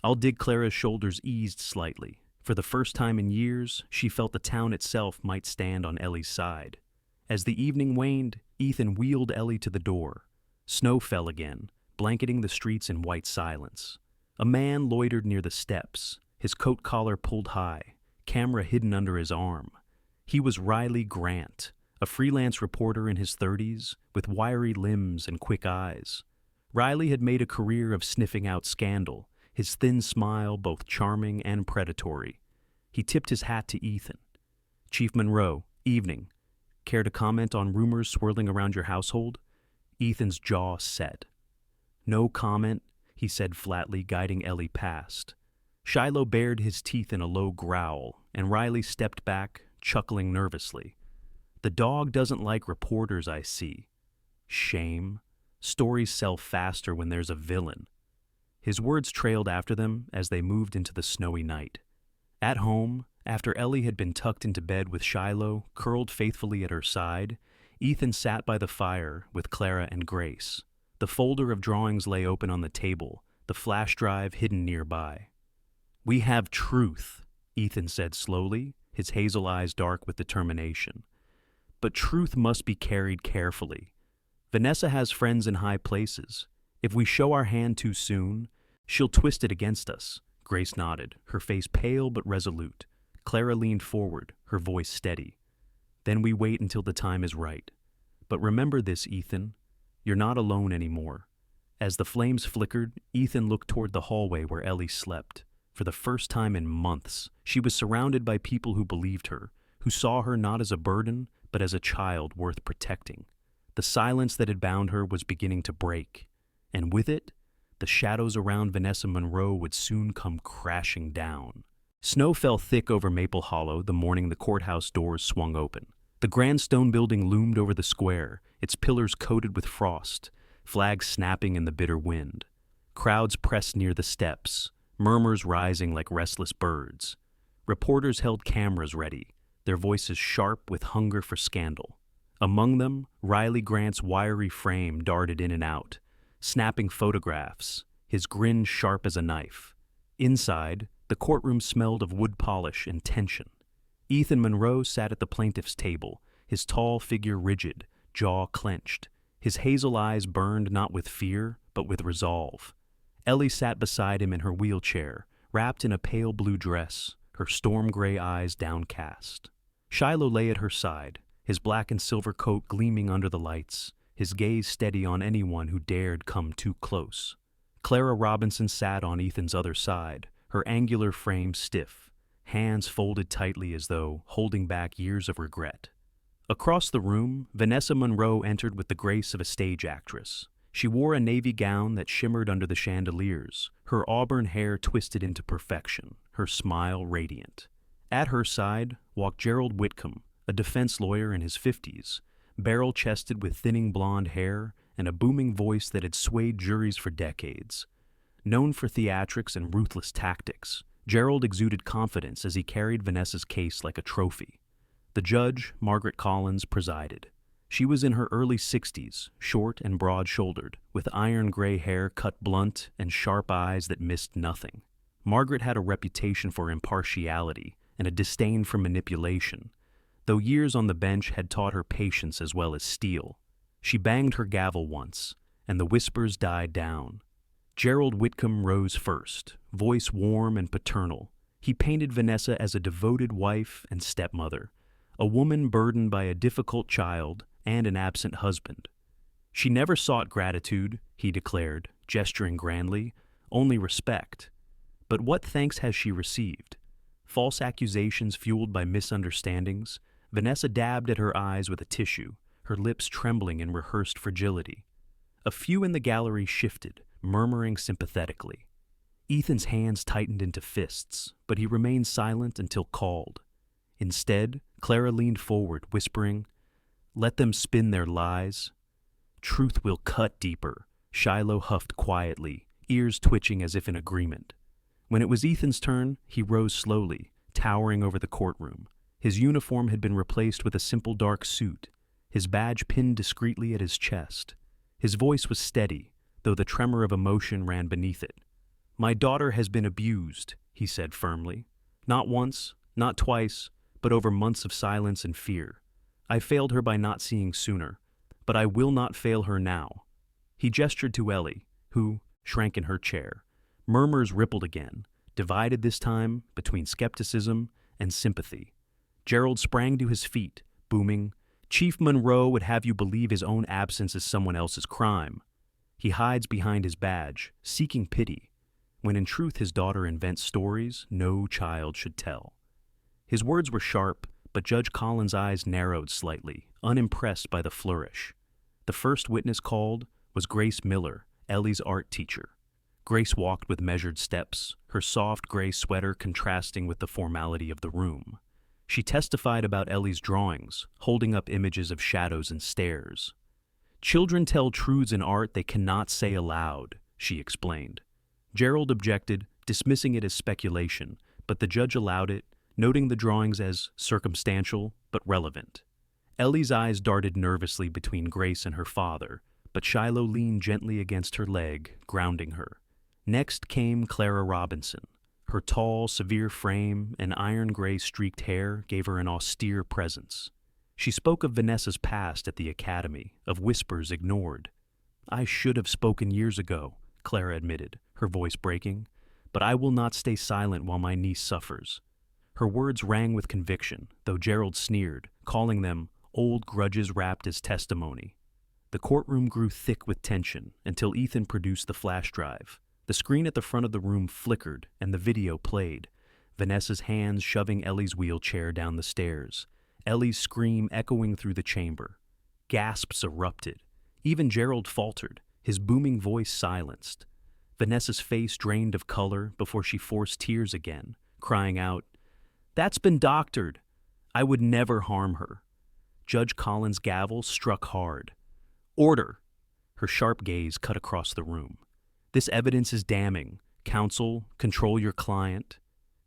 I'll dig Clara's shoulders eased slightly. For the first time in years, she felt the town itself might stand on Ellie's side. As the evening waned, Ethan wheeled Ellie to the door. Snow fell again, blanketing the streets in white silence. A man loitered near the steps, his coat collar pulled high, camera hidden under his arm. He was Riley Grant, a freelance reporter in his 30s, with wiry limbs and quick eyes. Riley had made a career of sniffing out scandal, his thin smile both charming and predatory. He tipped his hat to Ethan. "Chief Monroe, evening. Care to comment on rumors swirling around your household?" Ethan's jaw set. "No comment," he said flatly, guiding Ellie past. Shiloh bared his teeth in a low growl, and Riley stepped back, chuckling nervously. "The dog doesn't like reporters, I see. Shame. Stories sell faster when there's a villain." His words trailed after them as they moved into the snowy night. At home, after Ellie had been tucked into bed with Shiloh curled faithfully at her side, Ethan sat by the fire with Clara and Grace. The folder of drawings lay open on the table, the flash drive hidden nearby. "We have truth," Ethan said slowly, his hazel eyes dark with determination. "But truth must be carried carefully. Vanessa has friends in high places. If we show our hand too soon, she'll twist it against us." Grace nodded, her face pale but resolute. Clara leaned forward, her voice steady. "Then we wait until the time is right. But remember this, Ethan. You're not alone anymore." As the flames flickered, Ethan looked toward the hallway where Ellie slept. For the first time in months, she was surrounded by people who believed her, who saw her not as a burden, but as a child worth protecting. The silence that had bound her was beginning to break, and with it, the shadows around Vanessa Monroe would soon come crashing down. Snow fell thick over Maple Hollow the morning the courthouse doors swung open. The grand stone building loomed over the square, its pillars coated with frost, flags snapping in the bitter wind. Crowds pressed near the steps, murmurs rising like restless birds. Reporters held cameras ready, their voices sharp with hunger for scandal. Among them, Riley Grant's wiry frame darted in and out, snapping photographs, his grin sharp as a knife. Inside, the courtroom smelled of wood polish and tension. Ethan Monroe sat at the plaintiff's table, his tall figure rigid, jaw clenched. His hazel eyes burned not with fear, but with resolve. Ellie sat beside him in her wheelchair, wrapped in a pale blue dress, her storm-gray eyes downcast. Shiloh lay at her side, his black and silver coat gleaming under the lights, his gaze steady on anyone who dared come too close. Clara Robinson sat on Ethan's other side, her angular frame stiff, hands folded tightly as though holding back years of regret. Across the room, Vanessa Monroe entered with the grace of a stage actress. She wore a navy gown that shimmered under the chandeliers, her auburn hair twisted into perfection, her smile radiant. At her side walked Gerald Whitcomb, a defense lawyer in his 50s, barrel-chested with thinning blonde hair and a booming voice that had swayed juries for decades. Known for theatrics and ruthless tactics, Gerald exuded confidence as he carried Vanessa's case like a trophy. The judge, Margaret Collins, presided. She was in her early 60s, short and broad-shouldered, with iron-gray hair cut blunt and sharp eyes that missed nothing. Margaret had a reputation for impartiality and a disdain for manipulation, though years on the bench had taught her patience as well as steel. She banged her gavel once, and the whispers died down. Gerald Whitcomb rose first, voice warm and paternal. He painted Vanessa as a devoted wife and stepmother, a woman burdened by a difficult child and an absent husband. She never sought gratitude, he declared, gesturing grandly, only respect. But what thanks has she received? False accusations fueled by misunderstandings. Vanessa dabbed at her eyes with a tissue, her lips trembling in rehearsed fragility. A few in the gallery shifted, murmuring sympathetically. Ethan's hands tightened into fists, but he remained silent until called. Instead, Clara leaned forward, whispering, "Let them spin their lies. Truth will cut deeper." Shiloh huffed quietly, ears twitching as if in agreement. When it was Ethan's turn, he rose slowly, towering over the courtroom. His uniform had been replaced with a simple dark suit, his badge pinned discreetly at his chest. His voice was steady, though the tremor of emotion ran beneath it. "My daughter has been abused," he said firmly. Not once, not twice, but over months of silence and fear. I failed her by not seeing sooner, but I will not fail her now. He gestured to Ellie, who shrank in her chair. Murmurs rippled again, divided this time between skepticism and sympathy. Gerald sprang to his feet, booming, "Chief Monroe would have you believe his own absence is someone else's crime. He hides behind his badge, seeking pity, when in truth his daughter invents stories no child should tell." His words were sharp, but Judge Collins' eyes narrowed slightly, unimpressed by the flourish. The first witness called was Grace Miller, Ellie's art teacher. Grace walked with measured steps, her soft gray sweater contrasting with the formality of the room. She testified about Ellie's drawings, holding up images of shadows and stairs. "Children tell truths in art they cannot say aloud," she explained. Gerald objected, dismissing it as speculation, but the judge allowed it, noting the drawings as circumstantial but relevant. Ellie's eyes darted nervously between Grace and her father, but Shiloh leaned gently against her leg, grounding her. Next came Clara Robinson. Her tall, severe frame and iron-gray streaked hair gave her an austere presence. She spoke of Vanessa's past at the academy, of whispers ignored. "I should have spoken years ago," Clara admitted, her voice breaking, "but I will not stay silent while my niece suffers." Her words rang with conviction, though Gerald sneered, calling them old grudges wrapped as testimony. The courtroom grew thick with tension until Ethan produced the flash drive. The screen at the front of the room flickered and the video played, Vanessa's hands shoving Ellie's wheelchair down the stairs, Ellie's scream echoing through the chamber. Gasps erupted. Even Gerald faltered, his booming voice silenced. Vanessa's face drained of color before she forced tears again, crying out, "That's been doctored. I would never harm her." Judge Collins' gavel struck hard. "Order!" Her sharp gaze cut across the room. "This evidence is damning. Counsel, control your client."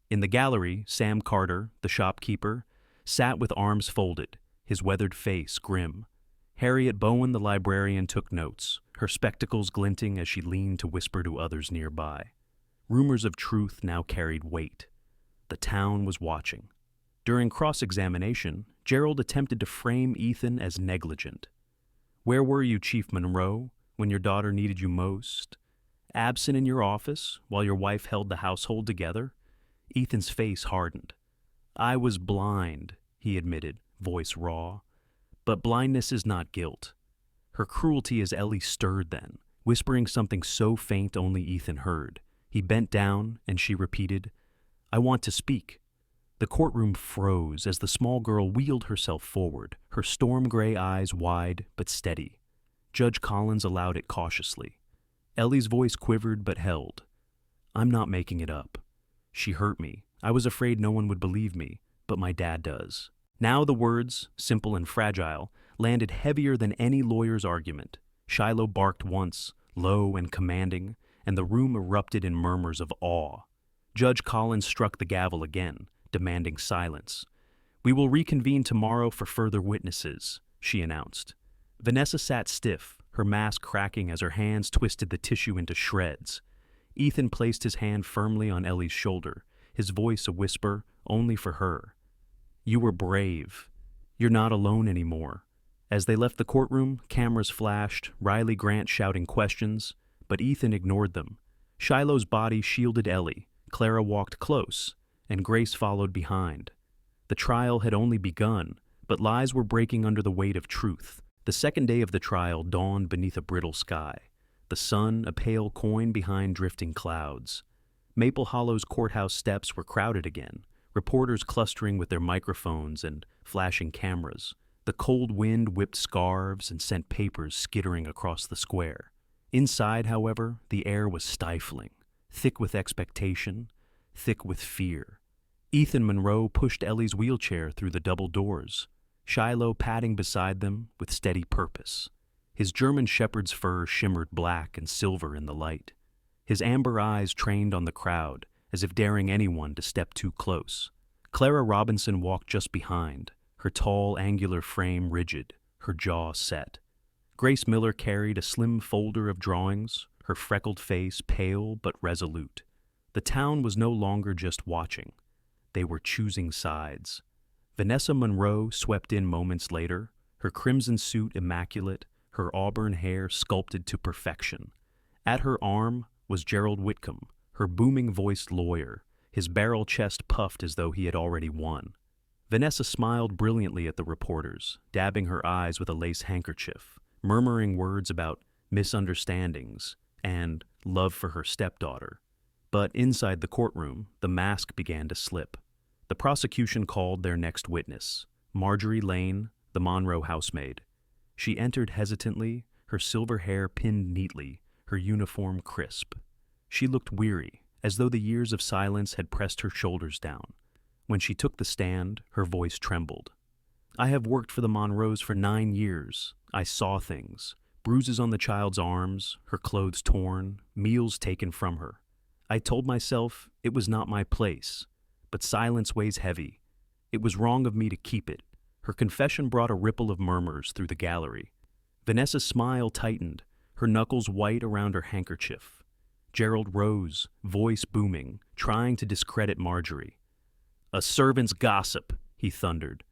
In the gallery, Sam Carter, the shopkeeper, sat with arms folded, his weathered face grim. Harriet Bowen, the librarian, took notes, her spectacles glinting as she leaned to whisper to others nearby. Rumors of truth now carried weight. The town was watching. During cross-examination, Gerald attempted to frame Ethan as negligent. "Where were you, Chief Monroe, when your daughter needed you most? Absent in your office while your wife held the household together?" Ethan's face hardened. "I was blind," he admitted, voice raw. "But blindness is not guilt." Her cruelty as Ellie stirred then, whispering something so faint only Ethan heard. He bent down, and she repeated, "I want to speak." The courtroom froze as the small girl wheeled herself forward, her storm-gray eyes wide but steady. Judge Collins allowed it cautiously. Ellie's voice quivered but held. "I'm not making it up. She hurt me. I was afraid no one would believe me, but my dad does." Now the words, simple and fragile, landed heavier than any lawyer's argument. Shiloh barked once, low and commanding, and the room erupted in murmurs of awe. Judge Collins struck the gavel again, demanding silence. "We will reconvene tomorrow for further witnesses," she announced. Vanessa sat stiff, her mask cracking as her hands twisted the tissue into shreds. Ethan placed his hand firmly on Ellie's shoulder, his voice a whisper only for her. "You were brave. You're not alone anymore." As they left the courtroom, cameras flashed, Riley Grant shouting questions, but Ethan ignored them. Shiloh's body shielded Ellie, Clara walked close, and Grace followed behind. The trial had only begun, but lies were breaking under the weight of truth. The second day of the trial dawned beneath a brittle sky, the sun a pale coin behind drifting clouds. Maple Hollow's courthouse steps were crowded again, reporters clustering with their microphones and flashing cameras. The cold wind whipped scarves and sent papers skittering across the square. Inside, however, the air was stifling, thick with expectation, thick with fear. Ethan Monroe pushed Ellie's wheelchair through the double doors, Shiloh padding beside them with steady purpose. His German shepherd's fur shimmered black and silver in the light. His amber eyes trained on the crowd, as if daring anyone to step too close. Clara Robinson walked just behind, her tall, angular frame rigid, her jaw set. Grace Miller carried a slim folder of drawings, her freckled face pale but resolute. The town was no longer just watching. they were choosing sides. Vanessa Monroe swept in moments later, her crimson suit immaculate, her auburn hair sculpted to perfection. At her arm was Gerald Whitcomb, her booming-voiced lawyer, his barrel chest puffed as though he had already won. Vanessa smiled brilliantly at the reporters, dabbing her eyes with a lace handkerchief, murmuring words about misunderstandings and love for her stepdaughter. But inside the courtroom, the mask began to slip. The prosecution called their next witness, Marjorie Lane, the Monroe housemaid. She entered hesitantly, her silver hair pinned neatly, her uniform crisp. She looked weary, as though the years of silence had pressed her shoulders down. When she took the stand, her voice trembled. "I have worked for the Monroes for 9 years. I saw things. Bruises on the child's arms, her clothes torn, meals taken from her. I told myself it was not my place. But silence weighs heavy. It was wrong of me to keep it." Her confession brought a ripple of murmurs through the gallery. Vanessa's smile tightened, her knuckles white around her handkerchief. Gerald rose, voice booming, trying to discredit Marjorie. "A servant's gossip," he thundered.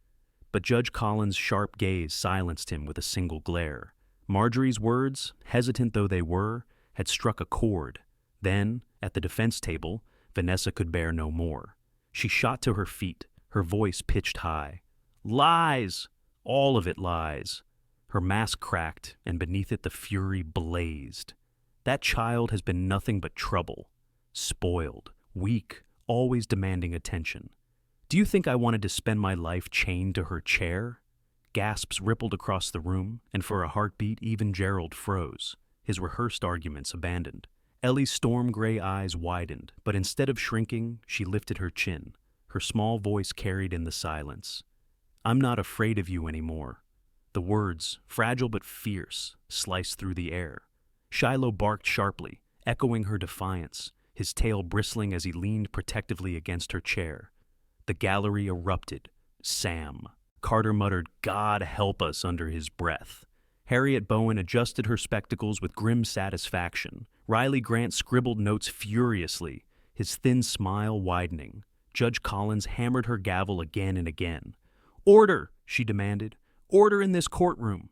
But Judge Collins' sharp gaze silenced him with a single glare. Marjorie's words, hesitant though they were, had struck a chord. Then, at the defense table, Vanessa could bear no more. She shot to her feet, her voice pitched high. "Lies! All of it lies." Her mask cracked, and beneath it the fury blazed. "That child has been nothing but trouble. Spoiled, weak, always demanding attention. Do you think I wanted to spend my life chained to her chair?" Gasps rippled across the room, and for a heartbeat even Gerald froze, his rehearsed arguments abandoned. Ellie's storm-gray eyes widened, but instead of shrinking, she lifted her chin. Her small voice carried in the silence. "I'm not afraid of you anymore." The words, fragile but fierce, sliced through the air. Shiloh barked sharply, echoing her defiance, his tail bristling as he leaned protectively against her chair. The gallery erupted. "Sam." Carter muttered, "God help us," under his breath. Harriet Bowen adjusted her spectacles with grim satisfaction. Riley Grant scribbled notes furiously, his thin smile widening. Judge Collins hammered her gavel again and again. "Order!" she demanded. "Order in this courtroom!"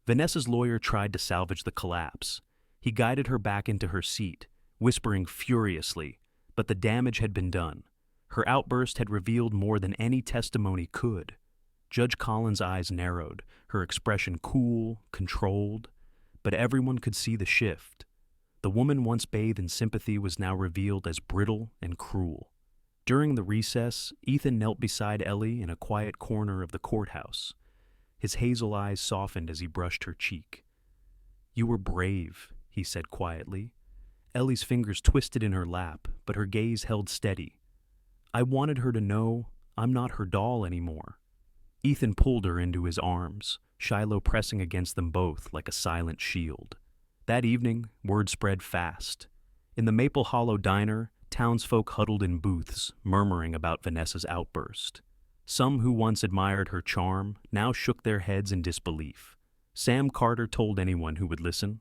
Vanessa's lawyer tried to salvage the collapse. He guided her back into her seat, whispering furiously, but the damage had been done. Her outburst had revealed more than any testimony could. Judge Collins' eyes narrowed, her expression cool, controlled, but everyone could see the shift. The woman once bathed in sympathy was now revealed as brittle and cruel. During the recess, Ethan knelt beside Ellie in a quiet corner of the courthouse. His hazel eyes softened as he brushed her cheek. "You were brave," he said quietly. Ellie's fingers twisted in her lap, but her gaze held steady. "I wanted her to know I'm not her doll anymore." Ethan pulled her into his arms, Shiloh pressing against them both like a silent shield. That evening, word spread fast. In the Maple Hollow diner, townsfolk huddled in booths, murmuring about Vanessa's outburst. Some who once admired her charm now shook their heads in disbelief. Sam Carter told anyone who would listen,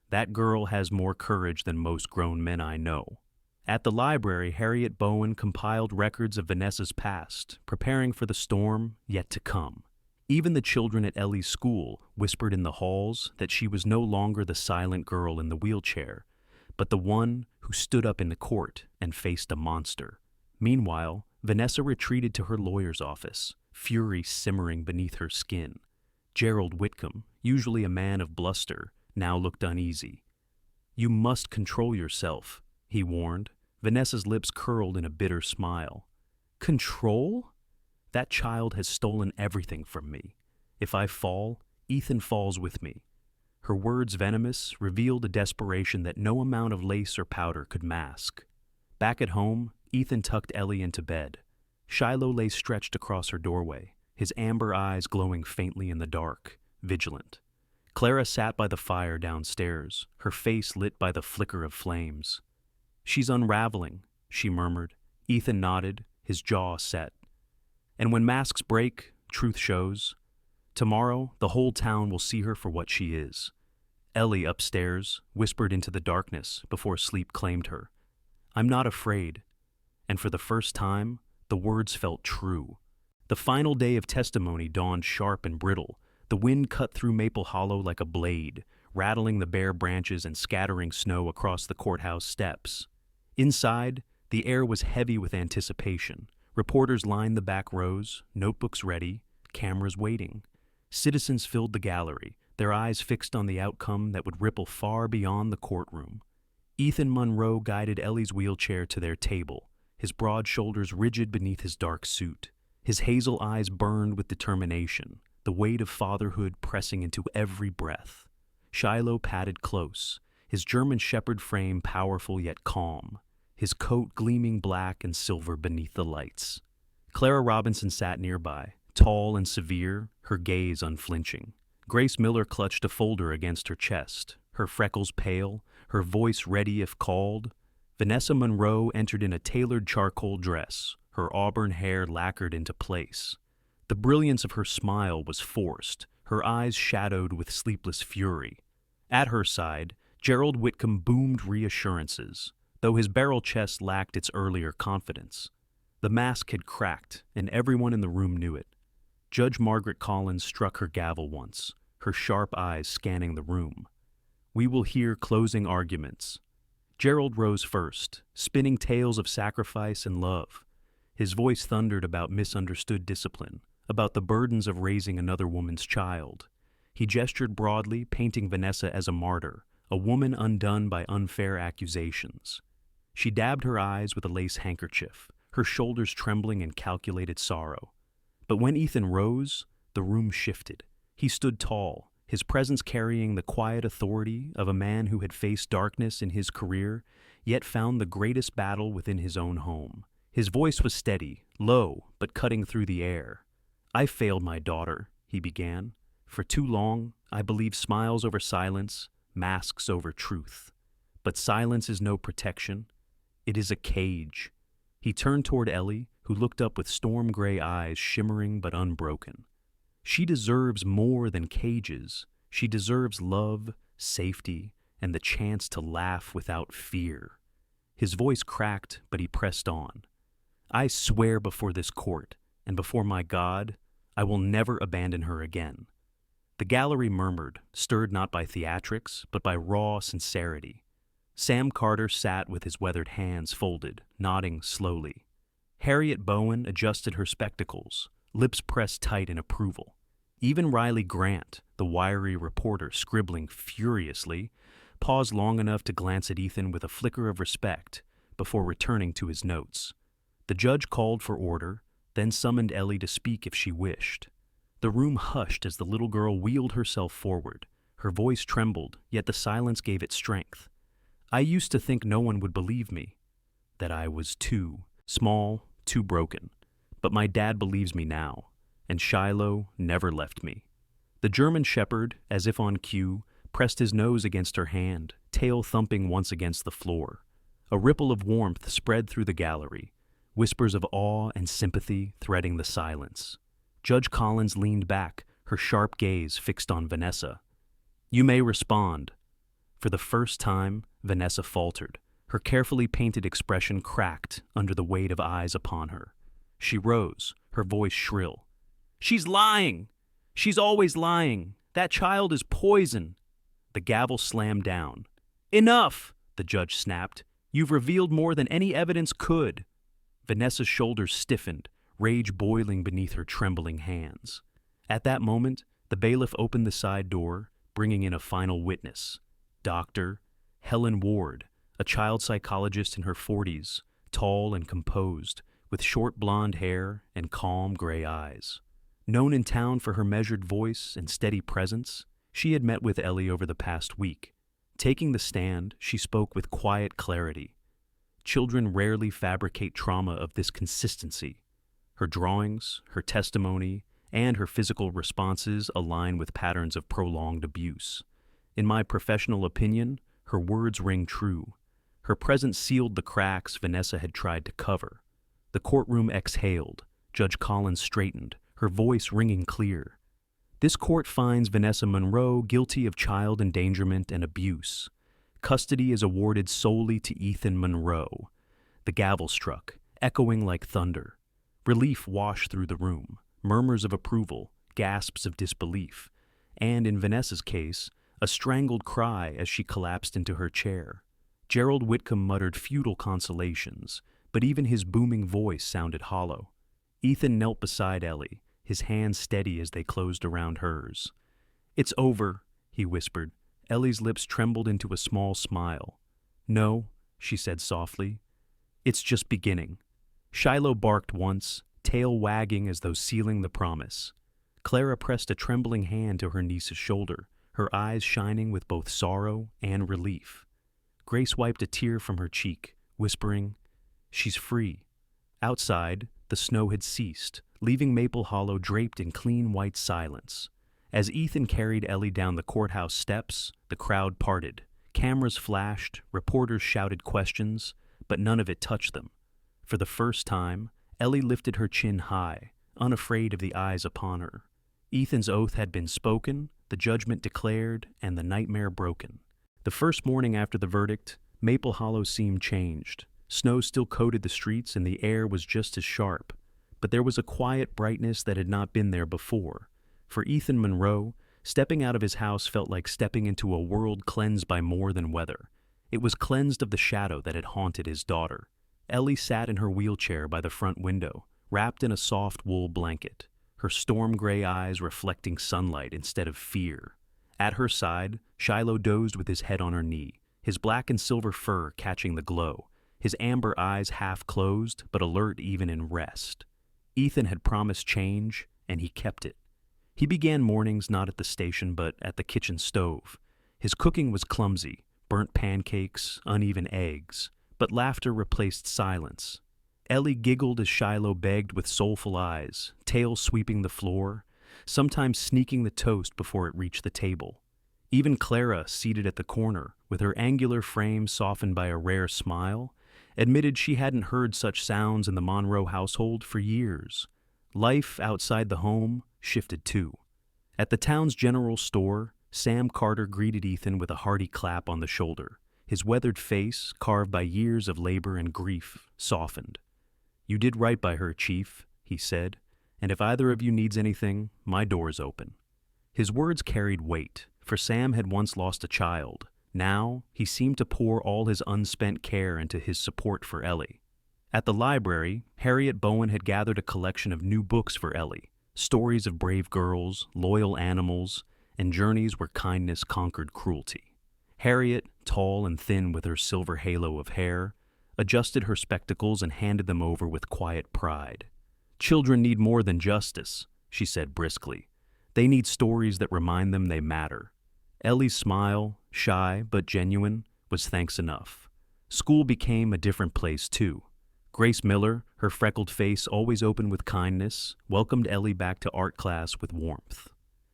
"That girl has more courage than most grown men I know." At the library, Harriet Bowen compiled records of Vanessa's past, preparing for the storm yet to come. Even the children at Ellie's school whispered in the halls that she was no longer the silent girl in the wheelchair, but the one who stood up in the court and faced a monster. Meanwhile, Vanessa retreated to her lawyer's office, fury simmering beneath her skin. Gerald Whitcomb, usually a man of bluster, now looked uneasy. "You must control yourself," he warned. Vanessa's lips curled in a bitter smile. "Control? That child has stolen everything from me. If I fall, Ethan falls with me." Her words, venomous, revealed a desperation that no amount of lace or powder could mask. Back at home, Ethan tucked Ellie into bed. Shiloh lay stretched across her doorway, his amber eyes glowing faintly in the dark, vigilant. Clara sat by the fire downstairs, her face lit by the flicker of flames. "She's unraveling," she murmured. Ethan nodded, his jaw set. "And when masks break, truth shows. Tomorrow, the whole town will see her for what she is." Ellie, upstairs, whispered into the darkness before sleep claimed her. "I'm not afraid." And for the first time, The words felt true. The final day of testimony dawned sharp and brittle. The wind cut through Maple Hollow like a blade, rattling the bare branches and scattering snow across the courthouse steps. Inside, the air was heavy with anticipation. Reporters lined the back rows, notebooks ready, cameras waiting. Citizens filled the gallery, their eyes fixed on the outcome that would ripple far beyond the courtroom. Ethan Monroe guided Ellie's wheelchair to their table, his broad shoulders rigid beneath his dark suit. His hazel eyes burned with determination, the weight of fatherhood pressing into every breath. Shiloh padded close, his German shepherd frame powerful yet calm, his coat gleaming black and silver beneath the lights. Clara Robinson sat nearby, tall and severe, her gaze unflinching. Grace Miller clutched a folder against her chest, her freckles pale, her voice ready if called. Vanessa Monroe entered in a tailored charcoal dress, her auburn hair lacquered into place. The brilliance of her smile was forced, her eyes shadowed with sleepless fury. At her side, Gerald Whitcomb boomed reassurances, though his barrel chest lacked its earlier confidence. The mask had cracked, and everyone in the room knew it. Judge Margaret Collins struck her gavel once, her sharp eyes scanning the room. "We will hear closing arguments." Gerald rose first, spinning tales of sacrifice and love. His voice thundered about misunderstood discipline, about the burdens of raising another woman's child. He gestured broadly, painting Vanessa as a martyr, a woman undone by unfair accusations. She dabbed her eyes with a lace handkerchief, her shoulders trembling in calculated sorrow. But when Ethan rose, the room shifted. He stood tall, his presence carrying the quiet authority of a man who had faced darkness in his career, yet found the greatest battle within his own home. His voice was steady, low, but cutting through the air. "I failed my daughter," he began. "For too long, I believed smiles over silence, masks over truth. But silence is no protection. It is a cage." He turned toward Ellie, who looked up with storm-gray eyes shimmering but unbroken. "She deserves more than cages. She deserves love, safety, and the chance to laugh without fear." His voice cracked, but he pressed on. "I swear before this court, and before my God, I will never abandon her again." The gallery murmured, stirred not by theatrics, but by raw sincerity. Sam Carter sat with his weathered hands folded, nodding slowly. Harriet Bowen adjusted her spectacles, lips pressed tight in approval. Even Riley Grant, the wiry reporter scribbling furiously, paused long enough to glance at Ethan with a flicker of respect before returning to his notes. The judge called for order, then summoned Ellie to speak if she wished. The room hushed as the little girl wheeled herself forward. Her voice trembled, yet the silence gave it strength. "I used to think no one would believe me, that I was too small, too broken. But my dad believes me now, and Shiloh never left me." The German shepherd, as if on cue, pressed his nose against her hand, tail thumping once against the floor. A ripple of warmth spread through the gallery, whispers of awe and sympathy threading the silence. Judge Collins leaned back, her sharp gaze fixed on Vanessa. "You may respond." For the first time, Vanessa faltered. Her carefully painted expression cracked under the weight of eyes upon her. She rose, her voice shrill. "She's lying! She's always lying! That child is poison!" The gavel slammed down. "Enough!" the judge snapped. "You've revealed more than any evidence could." Vanessa's shoulders stiffened, rage boiling beneath her trembling hands. At that moment, the bailiff opened the side door, bringing in a final witness. Dr. Helen Ward, a child psychologist in her 40s, tall and composed, with short blonde hair and calm gray eyes. Known in town for her measured voice and steady presence, she had met with Ellie over the past week. Taking the stand, she spoke with quiet clarity. Children rarely fabricate trauma of this consistency. Her drawings, her testimony, and her physical responses align with patterns of prolonged abuse. In my professional opinion, her words ring true. Her presence sealed the cracks Vanessa had tried to cover. The courtroom exhaled. Judge Collins straightened, her voice ringing clear. "This court finds Vanessa Monroe guilty of child endangerment and abuse. Custody is awarded solely to Ethan Monroe." The gavel struck, echoing like thunder. Relief washed through the room, murmurs of approval, gasps of disbelief, and, in Vanessa's case, a strangled cry as she collapsed into her chair. Gerald Whitcomb muttered futile consolations, but even his booming voice sounded hollow. Ethan knelt beside Ellie, his hands steady as they closed around hers. "It's over," he whispered. Ellie's lips trembled into a small smile. "No," she said softly. "It's just beginning." Shiloh barked once, tail wagging as though sealing the promise. Clara pressed a trembling hand to her niece's shoulder, her eyes shining with both sorrow and relief. Grace wiped a tear from her cheek, whispering, "She's free." Outside, the snow had ceased, leaving Maple Hollow draped in clean white silence. As Ethan carried Ellie down the courthouse steps, the crowd parted. Cameras flashed, reporters shouted questions, but none of it touched them. For the first time, Ellie lifted her chin high, unafraid of the eyes upon her. Ethan's oath had been spoken, the judgment declared, and the nightmare broken. The first morning after the verdict, Maple Hollow seemed changed. Snow still coated the streets and the air was just as sharp, but there was a quiet brightness that had not been there before. For Ethan Monroe, stepping out of his house felt like stepping into a world cleansed by more than weather. It was cleansed of the shadow that had haunted his daughter. Ellie sat in her wheelchair by the front window, wrapped in a soft wool blanket, her storm-gray eyes reflecting sunlight instead of fear. At her side, Shiloh dozed with his head on her knee, his black and silver fur catching the glow, his amber eyes half closed but alert even in rest. Ethan had promised change, and he kept it. He began mornings not at the station but at the kitchen stove. His cooking was clumsy, burnt pancakes, uneven eggs, but laughter replaced silence. Ellie giggled as Shiloh begged with soulful eyes, tail sweeping the floor, sometimes sneaking the toast before it reached the table. Even Clara, seated at the corner, with her angular frame softened by a rare smile, admitted she hadn't heard such sounds in the Monroe household for years. Life outside the home shifted too. At the town's general store, Sam Carter greeted Ethan with a hearty clap on the shoulder. His weathered face, carved by years of labor and grief, softened. "You did right by her, Chief," he said, "and if either of you needs anything, my door's open." His words carried weight, for Sam had once lost a child. Now, he seemed to pour all his unspent care into his support for Ellie. At the library, Harriet Bowen had gathered a collection of new books for Ellie, stories of brave girls, loyal animals, and journeys where kindness conquered cruelty. Harriet, tall and thin with her silver halo of hair, adjusted her spectacles and handed them over with quiet pride. "Children need more than justice," she said briskly. "They need stories that remind them they matter." Ellie's smile, shy but genuine, was thanks enough. School became a different place, too. Grace Miller, her freckled face always open with kindness, welcomed Ellie back to art class with warmth.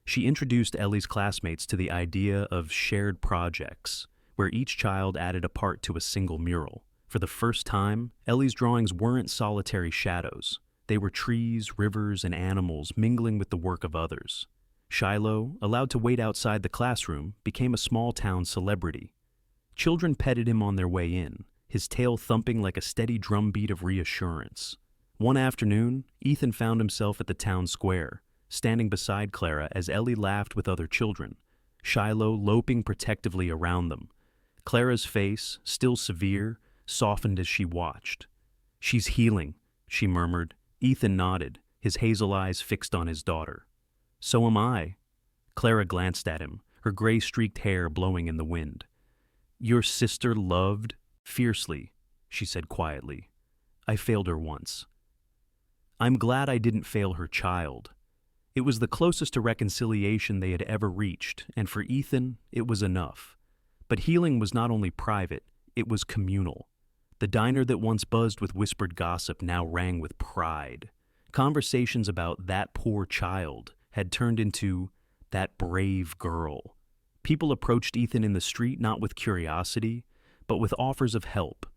She introduced Ellie's classmates to the idea of shared projects, where each child added a part to a single mural. For the first time, Ellie's drawings weren't solitary shadows. They were trees, rivers, and animals mingling with the work of others. Shiloh, allowed to wait outside the classroom, became a small-town celebrity. Children petted him on their way in, his tail thumping like a steady drumbeat of reassurance. One afternoon, Ethan found himself at the town square, standing beside Clara as Ellie laughed with other children, Shiloh loping protectively around them. Clara's face, still severe, softened as she watched. "She's healing," she murmured. Ethan nodded, his hazel eyes fixed on his daughter. "So am I." Clara glanced at him, her gray-streaked hair blowing in the wind. "Your sister loved fiercely," she said quietly. "I failed her once. I'm glad I didn't fail her child." It was the closest to reconciliation they had ever reached, and for Ethan, it was enough. But healing was not only private, it was communal. The diner that once buzzed with whispered gossip now rang with pride. Conversations about that poor child had turned into that brave girl. People approached Ethan in the street not with curiosity, but with offers of help.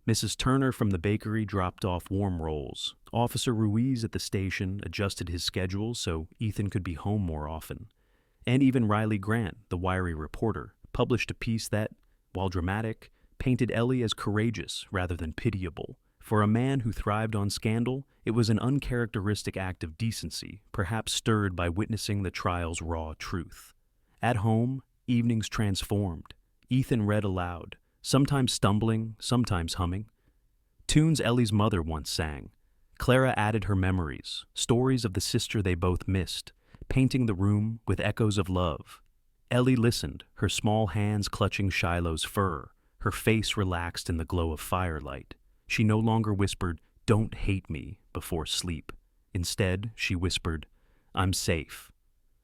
Mrs. Turner from the bakery dropped off warm rolls. Officer Ruiz at the station adjusted his schedule so Ethan could be home more often. And even Riley Grant, the wiry reporter, published a piece that, while dramatic, painted Ellie as courageous rather than pitiable, For a man who thrived on scandal, it was an uncharacteristic act of decency, perhaps stirred by witnessing the trial's raw truth. At home, evenings transformed. Ethan read aloud, sometimes stumbling, sometimes humming. Tunes Ellie's mother once sang. Clara added her memories, stories of the sister they both missed, painting the room with echoes of love. Ellie listened, her small hands clutching Shiloh's fur, her face relaxed in the glow of firelight. She no longer whispered, "Don't hate me," before sleep. Instead, she whispered, "I'm safe."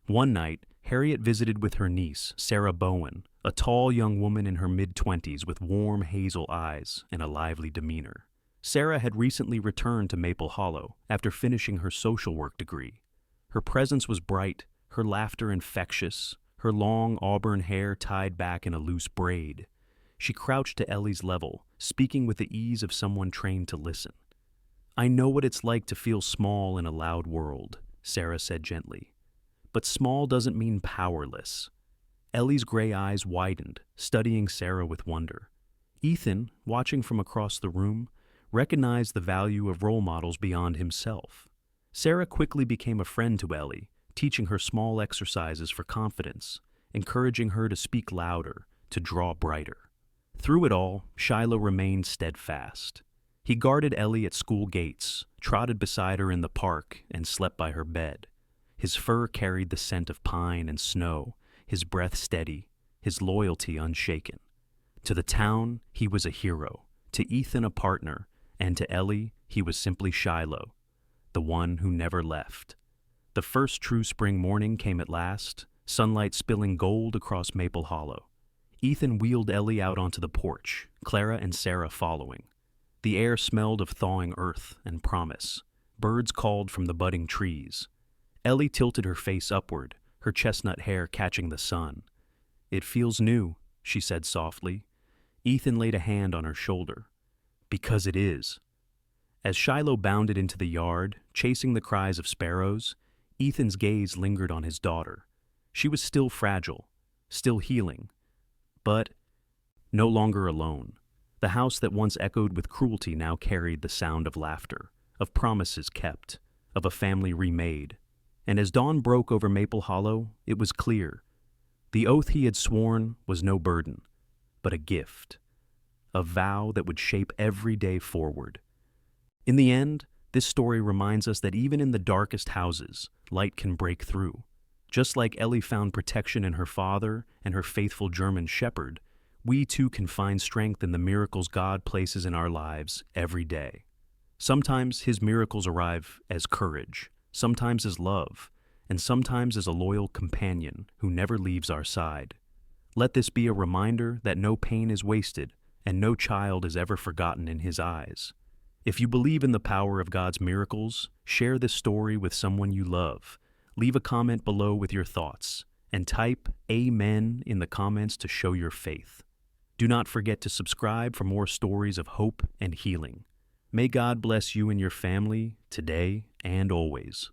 One night, Harriet visited with her niece, Sarah Bowen, a tall young woman in her mid-20s with warm hazel eyes and a lively demeanor. Sarah had recently returned to Maple Hollow after finishing her social work degree. Her presence was bright, her laughter infectious, her long auburn hair tied back in a loose braid. She crouched to Ellie's level, speaking with the ease of someone trained to listen. "I know what it's like to feel small in a loud world," Sarah said gently. "But small doesn't mean powerless." Ellie's gray eyes widened, studying Sarah with wonder. Ethan, watching from across the room, recognized the value of role models beyond himself. Sarah quickly became a friend to Ellie, teaching her small exercises for confidence, encouraging her to speak louder, to draw brighter. Through it all, Shiloh remained steadfast. He guarded Ellie at school gates, trotted beside her in the park, and slept by her bed. His fur carried the scent of pine and snow, his breath steady, his loyalty unshaken. To the town, he was a hero, to Ethan a partner, and to Ellie, he was simply Shiloh, the one who never left. The first true spring morning came at last, sunlight spilling gold across Maple Hollow. Ethan wheeled Ellie out onto the porch, Clara and Sarah following. The air smelled of thawing earth and promise. Birds called from the budding trees. Ellie tilted her face upward, her chestnut hair catching the sun. "It feels new," she said softly. Ethan laid a hand on her shoulder. "Because it is." As Shiloh bounded into the yard, chasing the cries of sparrows, Ethan's gaze lingered on his daughter. She was still fragile, still healing, but no longer alone. The house that once echoed with cruelty now carried the sound of laughter, of promises kept, of a family remade. And as dawn broke over Maple Hollow, it was clear. The oath he had sworn was no burden, but a gift, a vow that would shape every day forward. In the end, this story reminds us that even in the darkest houses, light can break through. Just like Ellie found protection in her father and her faithful German shepherd, we too can find strength in the miracles God places in our lives every day. Sometimes his miracles arrive as courage, sometimes as love, and sometimes as a loyal companion who never leaves our side. Let this be a reminder that no pain is wasted and no child is ever forgotten in his eyes. If you believe in the power of God's miracles, share this story with someone you love. Leave a comment below with your thoughts, and type "Amen" in the comments to show your faith. Do not forget to subscribe for more stories of hope and healing. May God bless you and your family today and always.